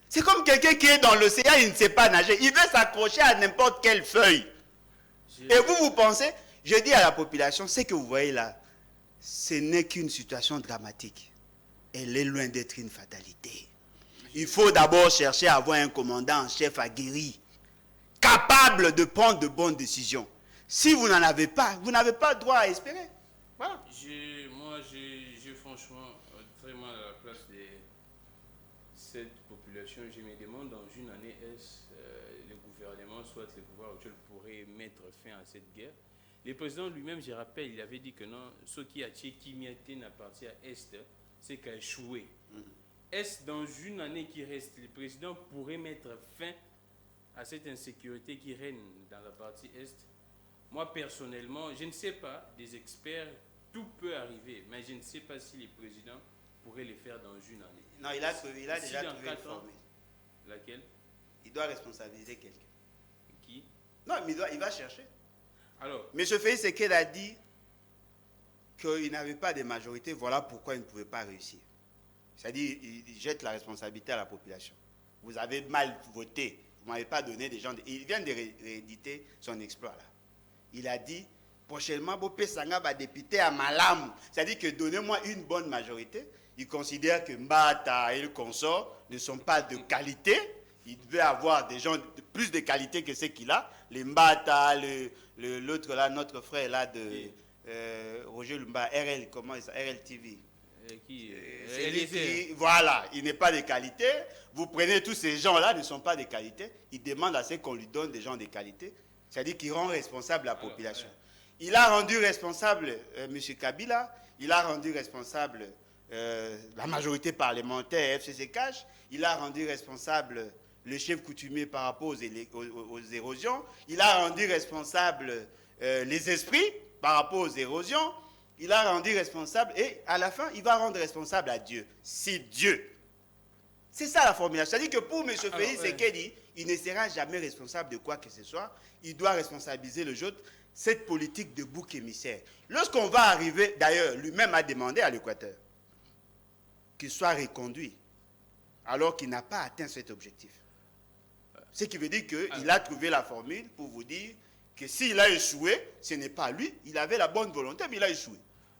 [SPEAKER 2] C'est comme quelqu'un qui est dans l'océan, il ne sait pas nager. Il veut s'accrocher à n'importe quelle feuille. Et vous pensez, je dis à la population, ce que vous voyez là, ce n'est qu'une situation dramatique. Elle est loin d'être une fatalité. Il faut d'abord chercher à avoir un commandant en chef aguerri, capable de prendre de bonnes décisions. Si vous n'en avez pas, vous n'avez pas le droit à espérer. Voilà.
[SPEAKER 1] Moi, j'ai franchement vraiment à la place de cette population, je me demande dans une année, est-ce le gouvernement, soit le pouvoir actuel, pourrait mettre fin à cette guerre? Le président lui-même, je rappelle, il avait dit que non, ce qui a tué Kimyaten à partir à Est, c'est qu'il a échoué. Est-ce dans une année qui reste, le président pourrait mettre fin à cette insécurité qui règne dans la partie Est? Moi, personnellement, je ne sais pas, des experts, tout peut arriver, mais je ne sais pas si le président pourrait le faire dans une année.
[SPEAKER 2] Non, il a déjà trouvé une formule.
[SPEAKER 1] Laquelle?
[SPEAKER 2] Il doit responsabiliser quelqu'un.
[SPEAKER 1] Qui?
[SPEAKER 2] Non, mais il va chercher.
[SPEAKER 1] Alors,
[SPEAKER 2] M. Félix Tshisekedi a dit qu'il n'avait pas de majorité, voilà pourquoi il ne pouvait pas réussir. C'est-à-dire, il jette la responsabilité à la population. Vous avez mal voté, vous ne m'avez pas donné des gens. Il vient de rééditer son exploit là. Il a dit, prochainement, Bopé Sanga va député à Malam. C'est-à-dire que donnez-moi une bonne majorité. Il considère que Mbata et le consort ne sont pas de qualité. Il devait avoir des gens de plus de qualité que ceux qu'il a. Les Mbata, l'autre là, notre frère là de Roger Lumba, RL, comment il s'appelle, RL TV. Voilà, il n'est pas de qualité. Vous prenez tous ces gens-là, ne sont pas de qualité. Il demande à ce qu'on lui donne des gens de qualité. C'est-à-dire qu'il rend responsable la population. Il a rendu responsable M. Kabila, il a rendu responsable la majorité parlementaire FCC-CACH, il a rendu responsable le chef coutumier par rapport aux érosions, il a rendu responsable les esprits par rapport aux érosions, il a rendu responsable, et à la fin, il va rendre responsable à Dieu. C'est Dieu. C'est ça la formulation. C'est-à-dire que pour M. Félix Tshisekedi, il ne sera jamais responsable de quoi que ce soit. Il doit responsabiliser le autres. Cette politique de bouc émissaire. Lorsqu'on va arriver, d'ailleurs, lui-même a demandé à l'Équateur qu'il soit reconduit, alors qu'il n'a pas atteint cet objectif. Ce qui veut dire qu'il a trouvé la formule pour vous dire que s'il a échoué, ce n'est pas lui, il avait la bonne volonté, mais il a échoué.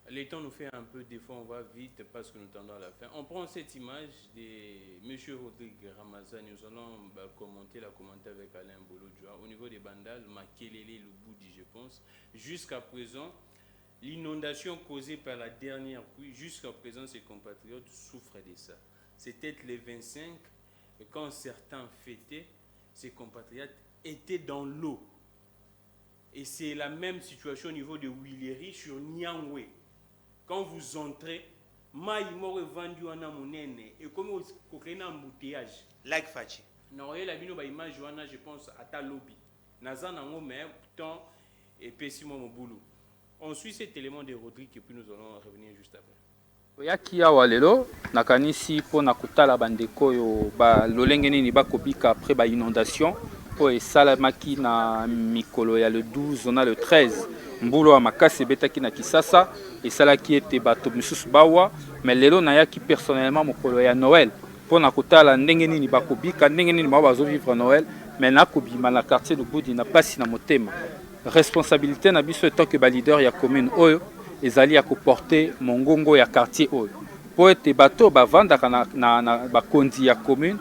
[SPEAKER 1] Le temps nous fait un peu défaut, on va vite parce que nous tendons à la fin. On prend cette image de M. Rodrigue Ramazani, nous allons commenter avec Alain Bolodjoa. Au niveau des Bandal, Makelele, le Boudi, je pense. Jusqu'à présent, l'inondation causée par la dernière pluie, jusqu'à présent, ses compatriotes souffrent de ça. C'était le 25, et quand certains fêtaient, ses compatriotes étaient dans l'eau. Et c'est la même situation au niveau de Willery sur Nyangwe. Quand vous entrez, maï mort vendu en amonene et comme vous avez un embouteillage.
[SPEAKER 2] Like Fachi.
[SPEAKER 1] Non, il y a une image, je pense, à ta lobby. Nazan en mais temps et pessimo mon boulot. On suit cet élément de Rodrigue et puis nous allons revenir juste après.
[SPEAKER 3] Yaki awa lelo nakanisi pona kutala bandeko yo ba lolenge nini bakobika après ba inondation po esalamaki na mikolo ya le 12 na le 13 mbulo ya makasi ebetaki na Kisasa esalaki ete bato misusu bawa mais lelo nayaki personnellement mokolo ya Noël pona kutala ndenge nini bakobika ndenge nini bazo vivre Noël mais nakobima na quartier de Budi na pasi na motema responsabilité na biso etant que ba leader ya commune oyo ezali ya koporter mongongo ya quartier oyo po ete bato bavandaka na bakonzi ya commune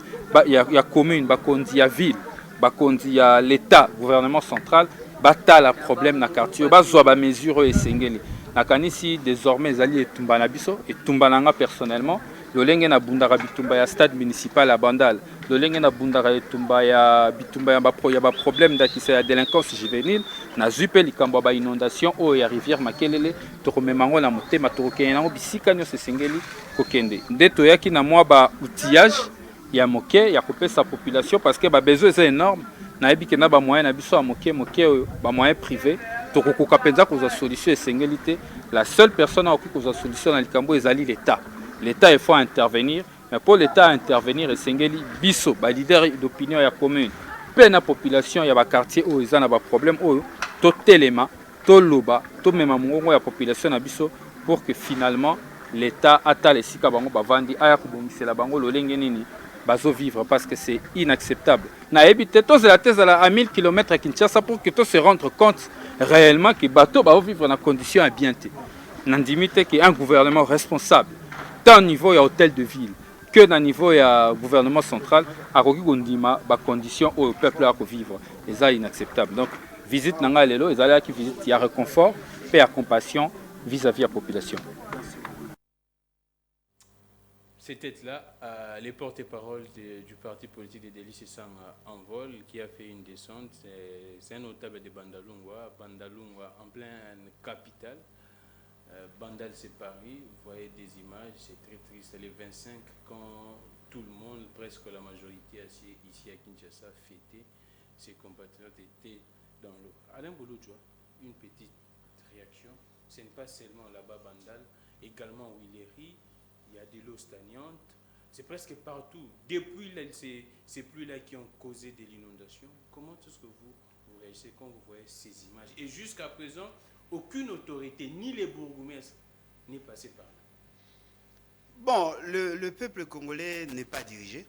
[SPEAKER 3] ya commune bakonzi ya ville bakonzi ya l'état gouvernement central batala problème na quartier bazwa ba mesure oyo esengeli nakanisi désormais ezali etumba na biso etumba nanga personnellement lolenge na bundaka bitumba ya stade municipal ya Bandal lolenge na bundaka etumba ya bitumba ya ba problème d'akisa ya délinquance juvénile na zupe likambo ba inondation oyo ya rivière Makelele tokomemango na motema tokokende nango bisika nyonso esengeli kokende nde toyaki na mwa ba outillage ya moke ya kopesa population parce que ba besoin est énorme na yebi na ba moyen na biso ya moke oyo ba moyen privé tokokoka penza kozwa solution esengeli te la seule personne okoki kozwa solution na likambo ezali l'état. L'État il faut intervenir, mais pour l'État intervenir, esengeli biso, ba leader d'opinion ya commune, pe na population ya ba quartier où ils ont un problème oyo, to telema, to loba, to mema mongongo ya population na biso pour que finalement l'État atale sika bango bavandi aya kobomisela bango lolenge nini bazo vivre parce que c'est inacceptable. Na ebité to la thèse à 1000 km à Kinshasa pour que to se rendre compte réellement que bateau ba vivre dans conditions ambiantées. Nandimite que un gouvernement responsable tant au niveau ya hôtel de ville que dans niveau ya gouvernement central a koki kondima ba conditions au peuple a vivre et ça inacceptable. Donc visite nanga lelo ezala ki visite ya réconfort et à compassion vis-à-vis la population.
[SPEAKER 1] C'était là les porte-parole du parti politique des Délices Sang en vol qui a fait une descente. C'est un notable de Bandalungwa en pleine capitale. Bandal c'est Paris, vous voyez des images, c'est très triste. Les 25 quand tout le monde, presque la majorité ici à Kinshasa fêtait, ses compatriotes étaient dans l'eau. Alain Bouloudjoua, une petite réaction. Ce n'est pas seulement là-bas Bandal, également Willery, il y a de l'eau stagnante. C'est presque partout. Depuis là, ces pluies-là qui ont causé de l'inondation. Comment est-ce que vous réagissez quand vous voyez ces images? Et jusqu'à présent, aucune autorité, ni les bourgmestres, n'est passé par là.
[SPEAKER 2] Bon, le peuple congolais n'est pas dirigé.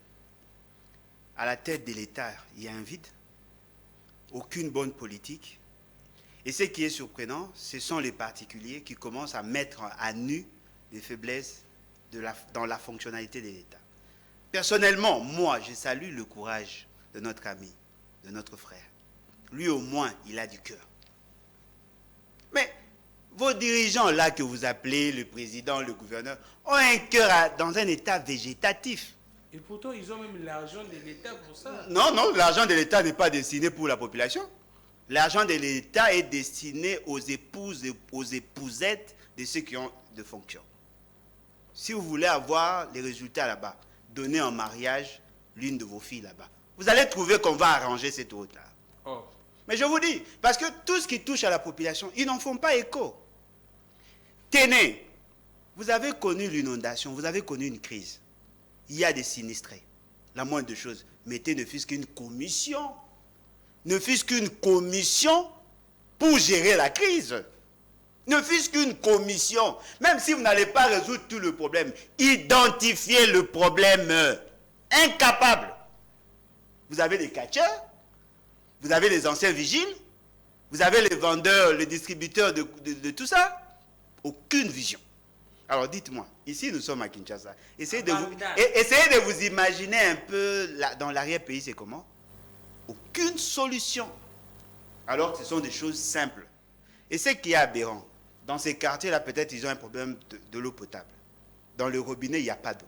[SPEAKER 2] À la tête de l'État, il y a un vide. Aucune bonne politique. Et ce qui est surprenant, ce sont les particuliers qui commencent à mettre à nu des faiblesses dans la fonctionnalité de l'État. Personnellement, moi, je salue le courage de notre ami, de notre frère. Lui, au moins, il a du cœur. Mais vos dirigeants là que vous appelez le président, le gouverneur, ont un cœur dans un état végétatif.
[SPEAKER 1] Et pourtant, ils ont même l'argent de l'État pour ça.
[SPEAKER 2] Non, non, l'argent de l'État n'est pas destiné pour la population. L'argent de l'État est destiné aux épouses et aux épousettes de ceux qui ont de fonctions. Si vous voulez avoir les résultats là-bas, donnez en mariage l'une de vos filles là-bas. Vous allez trouver qu'on va arranger cette route-là.
[SPEAKER 1] Oh.
[SPEAKER 2] Mais je vous dis, parce que tout ce qui touche à la population, ils n'en font pas écho. Tenez, vous avez connu l'inondation, vous avez connu une crise. Il y a des sinistrés. La moindre chose, mettez ne fût-ce qu'une commission. Ne fût-ce qu'une commission pour gérer la crise. Ne fût-ce qu'une commission. Même si vous n'allez pas résoudre tout le problème, identifiez le problème. Incapable. Vous avez des catcheurs. Vous avez les anciens vigiles, vous avez les vendeurs, les distributeurs de tout ça. Aucune vision. Alors dites-moi, ici nous sommes à Kinshasa. Essayez de vous imaginer un peu dans l'arrière-pays, c'est comment? Aucune solution. Alors que ce sont des choses simples. Et ce qui est aberrant, dans ces quartiers-là, peut-être ils ont un problème de l'eau potable. Dans le robinet, il n'y a pas d'eau.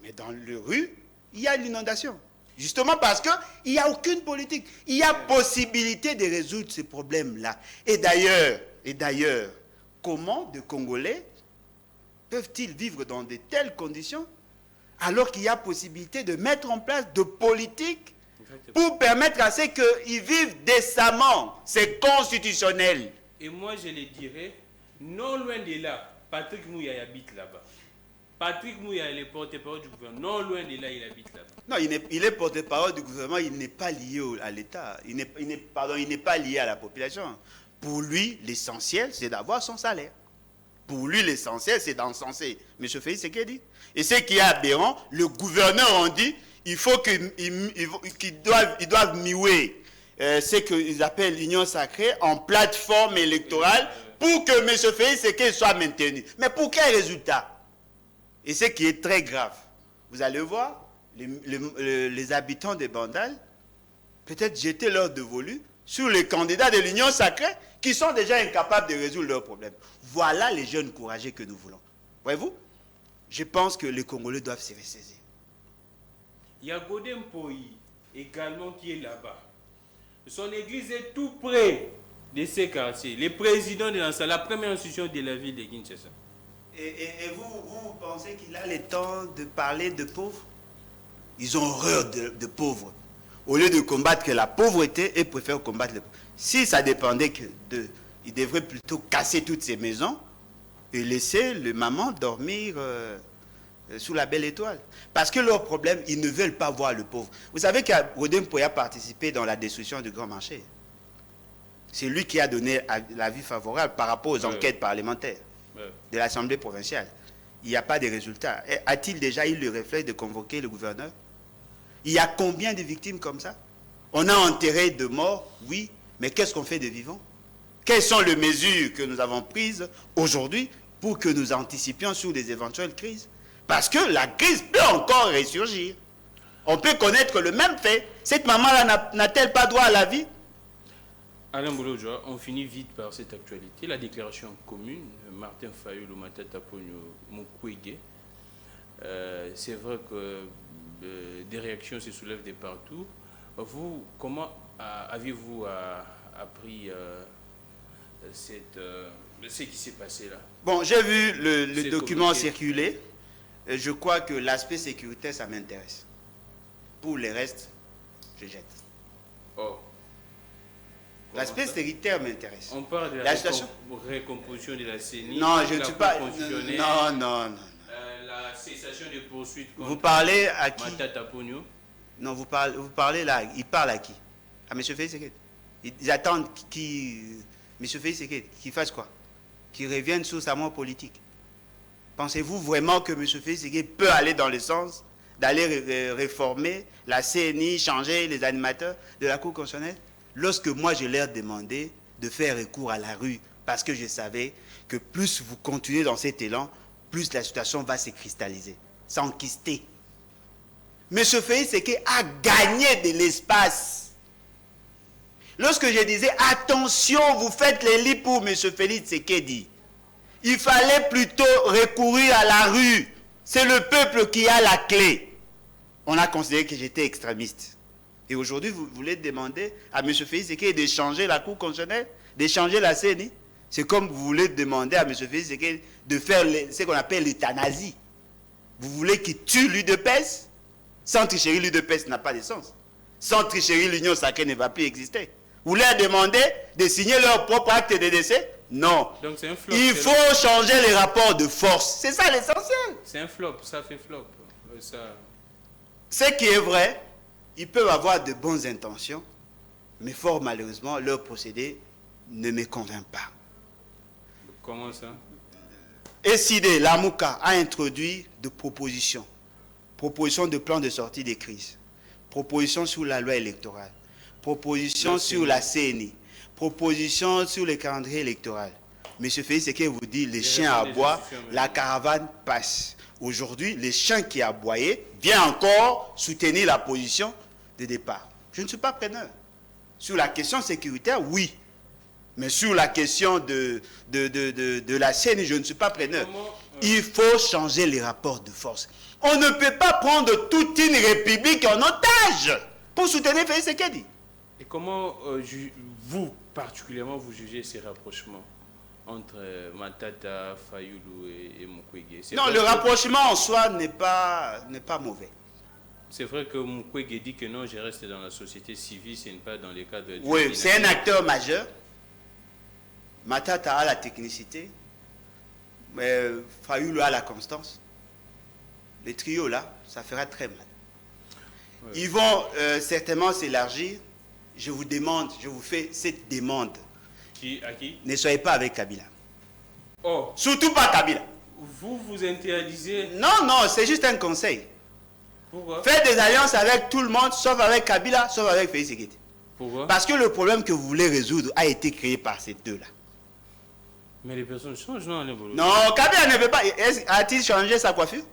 [SPEAKER 2] Mais dans les rues, il y a l'inondation. Justement parce qu'il n'y a aucune politique. Il y a possibilité de résoudre ces problèmes-là. Et d'ailleurs, comment de Congolais peuvent-ils vivre dans de telles conditions alors qu'il y a possibilité de mettre en place de politiques pour permettre à ceux qu'ils vivent décemment? C'est constitutionnel.
[SPEAKER 1] Et moi, je les dirais, non loin de là, Patrick Mouya habite là-bas. Patrick Mouya, il est porte-parole du gouvernement. Non loin de là, il habite là.
[SPEAKER 2] Non, il est porte-parole du gouvernement, il n'est pas lié à l'État. Il n'est pas lié à la population. Pour lui, l'essentiel, c'est d'avoir son salaire. Pour lui, l'essentiel, c'est d'encenser M. Félix Tshisekedi. Et ce qui est aberrant, le gouverneur en dit, il faut qu'ils doivent muer ce qu'ils appellent l'union sacrée en plateforme électorale pour que M. Félix Tshisekedi soit maintenu. Mais pour quel résultat? Et ce qui est très grave, vous allez voir, les habitants de Bandal, peut-être jeter leur dévolu sur les candidats de l'union sacrée qui sont déjà incapables de résoudre leurs problèmes. Voilà les jeunes courageux que nous voulons. Voyez-vous? Je pense que les Congolais doivent se ressaisir.
[SPEAKER 1] Il y a Godin Poyi également qui est là-bas. Son église est tout près de ces quartiers. Le président de la première institution de la ville de Kinshasa.
[SPEAKER 2] Et vous pensez qu'il a le temps de parler de pauvres? Ils ont horreur de pauvres. Au lieu de combattre la pauvreté, ils préfèrent combattre les pauvres. Si ça dépendait d'eux, ils devraient plutôt casser toutes ces maisons et laisser le maman dormir sous la belle étoile. Parce que leur problème, ils ne veulent pas voir le pauvre. Vous savez que Godin Poya a participé dans la destruction du grand marché. C'est lui qui a donné l'avis favorable par rapport aux enquêtes parlementaires de l'Assemblée provinciale. Il n'y a pas de résultats. A-t-il déjà eu le réflexe de convoquer le gouverneur? Il y a combien de victimes comme ça? On a enterré de morts, oui, mais qu'est-ce qu'on fait de vivants? Quelles sont les mesures que nous avons prises aujourd'hui pour que nous anticipions sur des éventuelles crises? Parce que la crise peut encore ressurgir. On peut connaître le même fait. Cette maman-là n'a-t-elle pas droit à la vie?
[SPEAKER 1] Alain Boulodjoa, on finit vite par cette actualité. La déclaration commune, Martin Fayulu, Matata Ponyo, Mukwege. C'est vrai que des réactions se soulèvent de partout. Vous, comment avez-vous appris ce qui s'est passé là?
[SPEAKER 2] Bon, j'ai vu le document circuler. Je crois que l'aspect sécuritaire, ça m'intéresse. Pour le reste, je jette.
[SPEAKER 1] Oh.
[SPEAKER 2] L'aspect sécuritaire m'intéresse.
[SPEAKER 1] On parle de la récomposition de la CENI.
[SPEAKER 2] Non, je ne suis pas... Non.
[SPEAKER 1] La cessation des poursuites contre
[SPEAKER 2] vous parlez à qui?
[SPEAKER 1] Matata Ponyo.
[SPEAKER 2] Non, vous parlez là. Il parle à qui? À M. Félix Tshisekedi. Ils attendent M. Félix Tshisekedi, qu'il fasse quoi? Qu'il revienne sur sa mort politique. Pensez-vous vraiment que M. Félix Tshisekedi peut aller dans le sens d'aller réformer la CNI, changer les animateurs de la Cour constitutionnelle? Lorsque moi je leur demandais de faire recours à la rue, parce que je savais que plus vous continuez dans cet élan, plus la situation va se cristalliser, s'enquister. M. Félix Tshisekedi a gagné de l'espace. Lorsque je disais attention, vous faites les lits pour M. Félix Tshisekedi, il fallait plutôt recourir à la rue. C'est le peuple qui a la clé. On a considéré que j'étais extrémiste. Et aujourd'hui, vous voulez demander à M. Félix Tshisekedi de changer la Cour constitutionnelle, de changer la CENI. C'est comme vous voulez demander à M. Félix Tshisekedi de faire ce qu'on appelle l'euthanasie. Vous voulez qu'il tue l'UDPS? Sans tricherie, l'UDPS n'a pas de sens. Sans tricherie, l'Union sacrée ne va plus exister. Vous leur demandez de signer leur propre acte de décès? Non.
[SPEAKER 1] Donc c'est un flop.
[SPEAKER 2] Il faut changer les rapports de force. C'est ça l'essentiel.
[SPEAKER 1] C'est un flop, ça fait flop.
[SPEAKER 2] Ce qui est vrai, ils peuvent avoir de bonnes intentions, mais fort malheureusement, leur procédé ne me convainc pas.
[SPEAKER 1] Comment ça?
[SPEAKER 2] SID, l'AMUCA, a introduit des propositions. Propositions de plan de sortie des crises. Propositions sur la loi électorale. Propositions sur la CNI. Propositions sur le calendrier électoral. M. Félix Tshisekedi vous dit, les chiens aboient, la caravane passe. Aujourd'hui, les chiens qui aboyaient viennent encore soutenir la position de départ. Je ne suis pas preneur. Sur la question sécuritaire, oui. Mais sur la question de la CENI, je ne suis pas preneur. Il faut changer les rapports de force. On ne peut pas prendre toute une république en otage pour soutenir Félix Tshisekedi.
[SPEAKER 1] Et comment vous, particulièrement, vous jugez ces rapprochements entre Matata, Fayulu et Mukwege?
[SPEAKER 2] Non, le rapprochement en soi n'est pas mauvais.
[SPEAKER 1] C'est vrai que Mukwege dit que non, je reste dans la société civile, ce n'est pas dans les cadres...
[SPEAKER 2] Oui, c'est un acteur majeur. Matata a la technicité, mais Fayulu a la constance. le trio là, ça fera très mal. Ouais. Ils vont certainement s'élargir. Je vous demande, je vous fais cette demande.
[SPEAKER 1] À qui? Ne
[SPEAKER 2] soyez pas avec Kabila.
[SPEAKER 1] Oh.
[SPEAKER 2] Surtout pas Kabila.
[SPEAKER 1] Vous interdisez?
[SPEAKER 2] Non, non, c'est juste un conseil.
[SPEAKER 1] Pourquoi?
[SPEAKER 2] Faites des alliances avec tout le monde, sauf avec Kabila, sauf avec Félix Tshisekedi.
[SPEAKER 1] Pourquoi?
[SPEAKER 2] Parce que le problème que vous voulez résoudre a été créé par ces deux-là.
[SPEAKER 1] Mais les personnes changent, non?
[SPEAKER 2] Non, Kabila ne veut pas. A-t-il changé sa coiffure?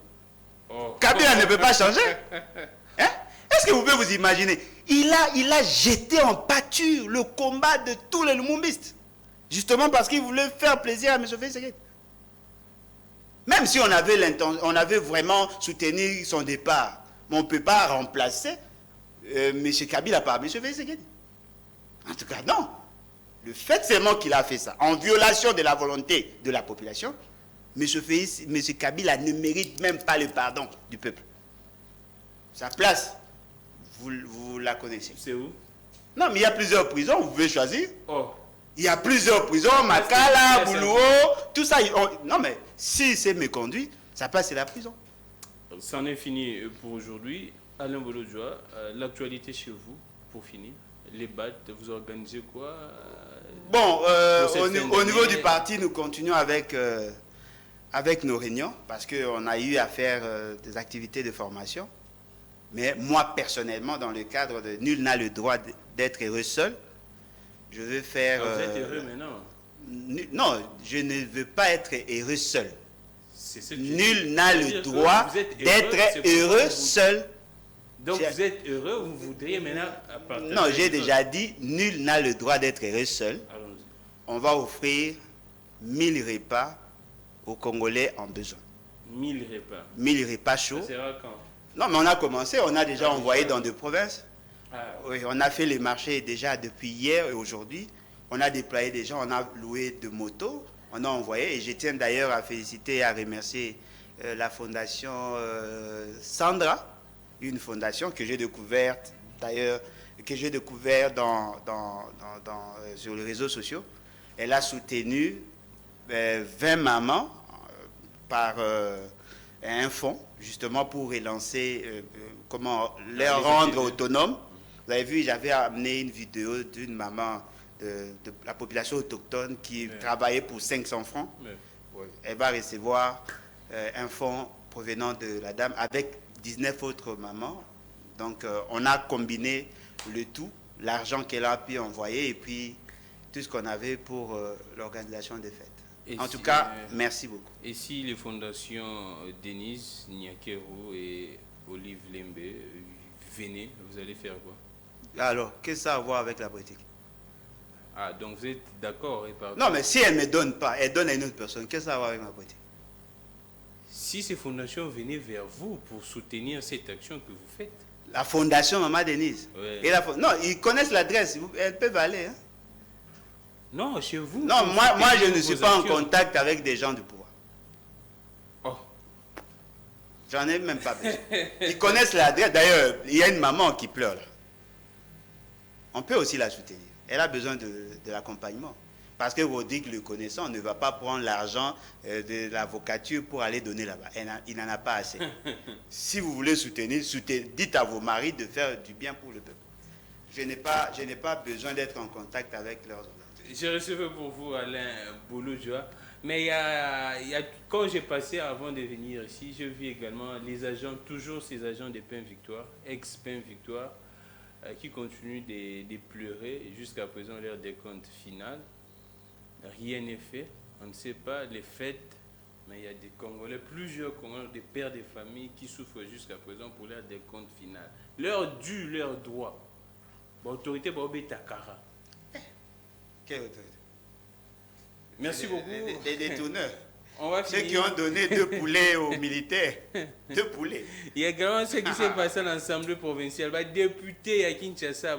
[SPEAKER 2] Oh. Kabila ne peut pas changer. Hein? Est-ce que vous pouvez vous imaginer? Il a jeté en pâture le combat de tous les lumumbistes. Justement parce qu'il voulait faire plaisir à M. Félix Tshisekedi. Même si on avait vraiment soutenu son départ, mais on ne peut pas remplacer M. Kabila par M. Félix Tshisekedi. En tout cas, non. Le fait seulement qu'il a fait ça, en violation de la volonté de la population, M. Kabila ne mérite même pas le pardon du peuple. Sa place, vous la connaissez.
[SPEAKER 1] C'est où?
[SPEAKER 2] Non, mais il y a plusieurs prisons, vous pouvez choisir.
[SPEAKER 1] Oh.
[SPEAKER 2] Il y a plusieurs prisons, Makala, Boulou, tout ça. Non, mais si c'est méconduit, ça passe à la prison.
[SPEAKER 1] C'en est fini pour aujourd'hui. Alain Bolodjoa, l'actualité chez vous, pour finir. Les BAT, vous organisez quoi?
[SPEAKER 2] Bon, au niveau du parti, nous continuons avec nos réunions, parce qu'on a eu à faire des activités de formation. Mais moi, personnellement, dans le cadre de nul n'a le droit d'être heureux seul, je veux faire...
[SPEAKER 1] Vous êtes heureux maintenant?
[SPEAKER 2] Non, je ne veux pas être heureux seul. Nul n'a le droit d'être heureux seul.
[SPEAKER 1] Donc vous êtes heureux, vous voudriez maintenant...
[SPEAKER 2] Non, j'ai déjà dit, nul n'a le droit d'être heureux seul. On va offrir 1000 repas aux Congolais en besoin.
[SPEAKER 1] 1000 repas?
[SPEAKER 2] 1000 repas chauds.
[SPEAKER 1] Ça sera quand?
[SPEAKER 2] Non, mais on a commencé, on a déjà envoyé dans deux provinces. Oui, on a fait les marchés déjà depuis hier et aujourd'hui. On a déployé des gens, on a loué de motos, on a envoyé. Et je tiens d'ailleurs à féliciter et à remercier la fondation Sandra, une fondation que j'ai découverte d'ailleurs, sur les réseaux sociaux. Elle a soutenu 20 mamans par un fonds, justement pour relancer, comment leur rendre autonomes. Vous avez vu, j'avais amené une vidéo d'une maman de la population autochtone qui travaillait pour 500 francs. Elle va recevoir un fonds provenant de la dame avec 19 autres mamans. Donc, on a combiné le tout, l'argent qu'elle a pu envoyer et puis tout ce qu'on avait pour l'organisation des fêtes. En tout cas, merci beaucoup.
[SPEAKER 1] Et si les fondations Denise Nyakero et Olive Lembe venaient, vous allez faire quoi?
[SPEAKER 2] Alors, qu'est-ce que ça a à voir avec la politique?
[SPEAKER 1] Ah, donc vous êtes d'accord?
[SPEAKER 2] Non, mais si elle ne me donne pas, elle donne à une autre personne, qu'est-ce que ça a à voir avec ma politique?
[SPEAKER 1] Si ces fondations venaient vers vous pour soutenir cette action que vous faites?
[SPEAKER 2] La fondation Maman Denise.
[SPEAKER 1] Ouais.
[SPEAKER 2] Et non, ils connaissent l'adresse, elles peuvent aller. Hein?
[SPEAKER 1] Non, chez vous.
[SPEAKER 2] Non, moi je ne suis pas en contact avec des gens du pouvoir.
[SPEAKER 1] Oh.
[SPEAKER 2] J'en ai même pas besoin. Ils connaissent l'adresse. D'ailleurs, il y a une maman qui pleure là. On peut aussi la soutenir. Elle a besoin de l'accompagnement. Parce que Rodrigue, le connaissant, ne va pas prendre l'argent de l'avocature pour aller donner là-bas. Il n'en a pas assez. Si vous voulez soutenir, dites à vos maris de faire du bien pour le peuple. Je n'ai pas besoin d'être en contact avec leurs organismes.
[SPEAKER 1] J'ai reçu pour vous Alain Bolodjoa. Mais quand j'ai passé avant de venir ici, je vis également les agents, toujours ces agents de Pain Victoire, ex-Pain Victoire, qui continuent de pleurer jusqu'à présent leur décompte final. Rien n'est fait, on ne sait pas les fêtes, mais il y a des Congolais, plusieurs Congolais, des pères de famille qui souffrent jusqu'à présent pour leur décompte final. Leur dû, leur droit. L'autorité va obéir Takara.
[SPEAKER 2] Quelle autorité?
[SPEAKER 1] Merci beaucoup.
[SPEAKER 2] Les détourneurs.
[SPEAKER 1] Ceux
[SPEAKER 2] qui ont donné 2 poulets aux militaires. 2 poulets.
[SPEAKER 1] Il y a également ce qui s'est passé à l'Assemblée provinciale. Les députés à Kinshasa,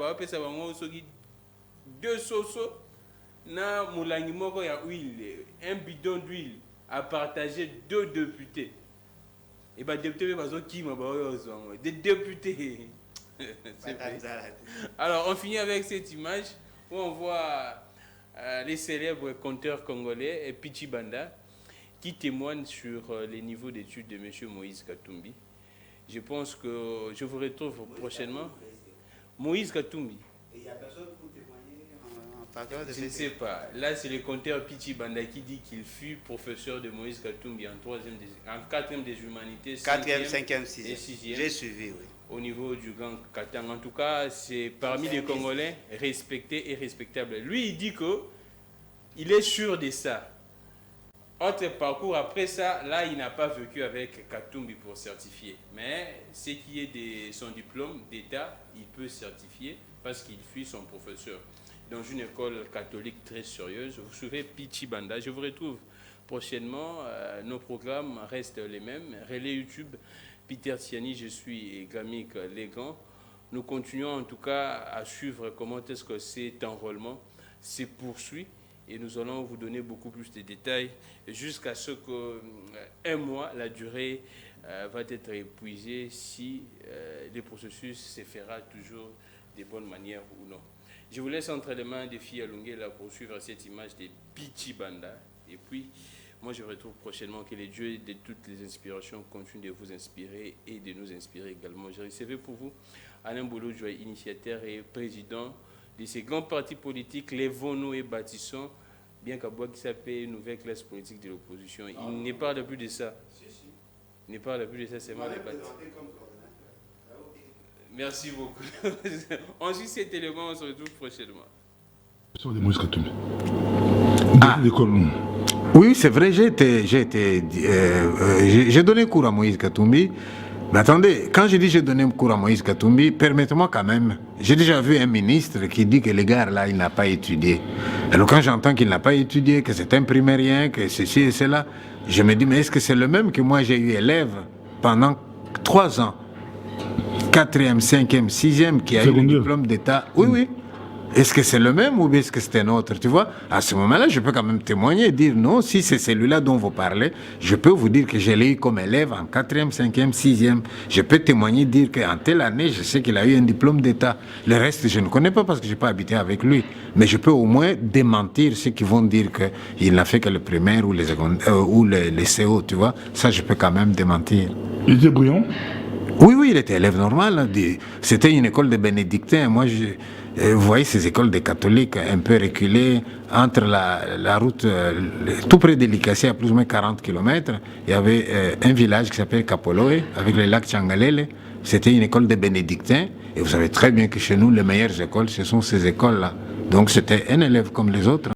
[SPEAKER 1] deux sosos. Na moulangi moko ya huile, un bidon d'huile à partager 2 députés. Et bah députés des députés. Alors on finit avec cette image où on voit les célèbres conteurs congolais et Pichi Banda qui témoigne sur les niveaux d'études de M. Moïse Katumbi. Je pense que je vous retrouve prochainement. Moïse Katumbi.
[SPEAKER 2] Et il n'y a personne pour témoigner en faveur de
[SPEAKER 1] Je ne sais pas. Là, c'est le compteur Pichi Banda qui dit qu'il fut professeur de Moïse Katumbi en 4e des humanités,
[SPEAKER 2] 4e, 5e, 6e.
[SPEAKER 1] et 6e.
[SPEAKER 2] J'ai suivi, oui.
[SPEAKER 1] Au niveau du gang Katang. En tout cas, c'est parmi les Congolais respectés et respectables. Lui, il dit que il est sûr de ça. Autre parcours, après ça, là, il n'a pas vécu avec Katumbi pour certifier. Mais ce qui est de son diplôme d'État, il peut certifier parce qu'il fut son professeur dans une école catholique très sérieuse. Vous suivez Pichi Banda. Je vous retrouve prochainement. Nos programmes restent les mêmes. Relais YouTube, Peter Tiani, je suis Gamik Légan. Nous continuons en tout cas à suivre comment est-ce que cet enrôlement se poursuit. Et nous allons vous donner beaucoup plus de détails jusqu'à ce qu'un mois, la durée va être épuisée si le processus se fera toujours de bonne manière ou non. Je vous laisse entre les mains de Fia Lungela pour suivre cette image de Pichi Banda. Et puis, moi je retrouve prochainement que les dieux de toutes les inspirations continuent de vous inspirer et de nous inspirer également. J'ai recevé pour vous Alain Boulodjoua, initiateur et président de ces grands partis politiques, lèvons-nous et bâtissons, bien qu'à Bois qui s'appelle Nouvelle Classe Politique de l'Opposition. Il ne parle plus de ça. Il ne parle plus de ça, c'est mal les bâtis. Merci beaucoup. Ensuite, cet élément, on se retrouve prochainement.
[SPEAKER 4] Oui, c'est vrai, j'ai donné cours à Moïse Katumbi. Mais attendez, quand je dis j'ai donné cours à Moïse Katumbi, permettez-moi quand même. J'ai déjà vu un ministre qui dit que les gars là, il n'a pas étudié. Alors quand j'entends qu'il n'a pas étudié, que c'est un primérien, que ceci et cela, je me dis, mais est-ce que c'est le même que moi j'ai eu élève pendant 3 ans, 4e, 5e, 6e, qui a eu le diplôme d'État? Oui, oui. Est-ce que c'est le même ou est-ce que c'est un autre? Tu vois, à ce moment-là, je peux quand même témoigner et dire non, si c'est celui-là dont vous parlez, je peux vous dire que je l'ai eu comme élève en 4e, 5e, 6e. Je peux témoigner et dire qu'en telle année, je sais qu'il a eu un diplôme d'État. Le reste, je ne connais pas parce que je n'ai pas habité avec lui. Mais je peux au moins démentir ceux qui vont dire qu'il n'a fait que le primaire ou les CO, tu vois. Ça, je peux quand même démentir.
[SPEAKER 5] Il était brillant?
[SPEAKER 4] Oui, oui, il était élève normal. C'était une école de bénédictins. Moi, vous voyez ces écoles de catholiques un peu reculées entre la route, tout près de Likassi, à plus ou moins 40 km, il y avait un village qui s'appelle Kapoloé, avec le lac Tchangalele. C'était une école de bénédictins. Et vous savez très bien que chez nous, les meilleures écoles, ce sont ces écoles-là. Donc c'était un élève comme les autres.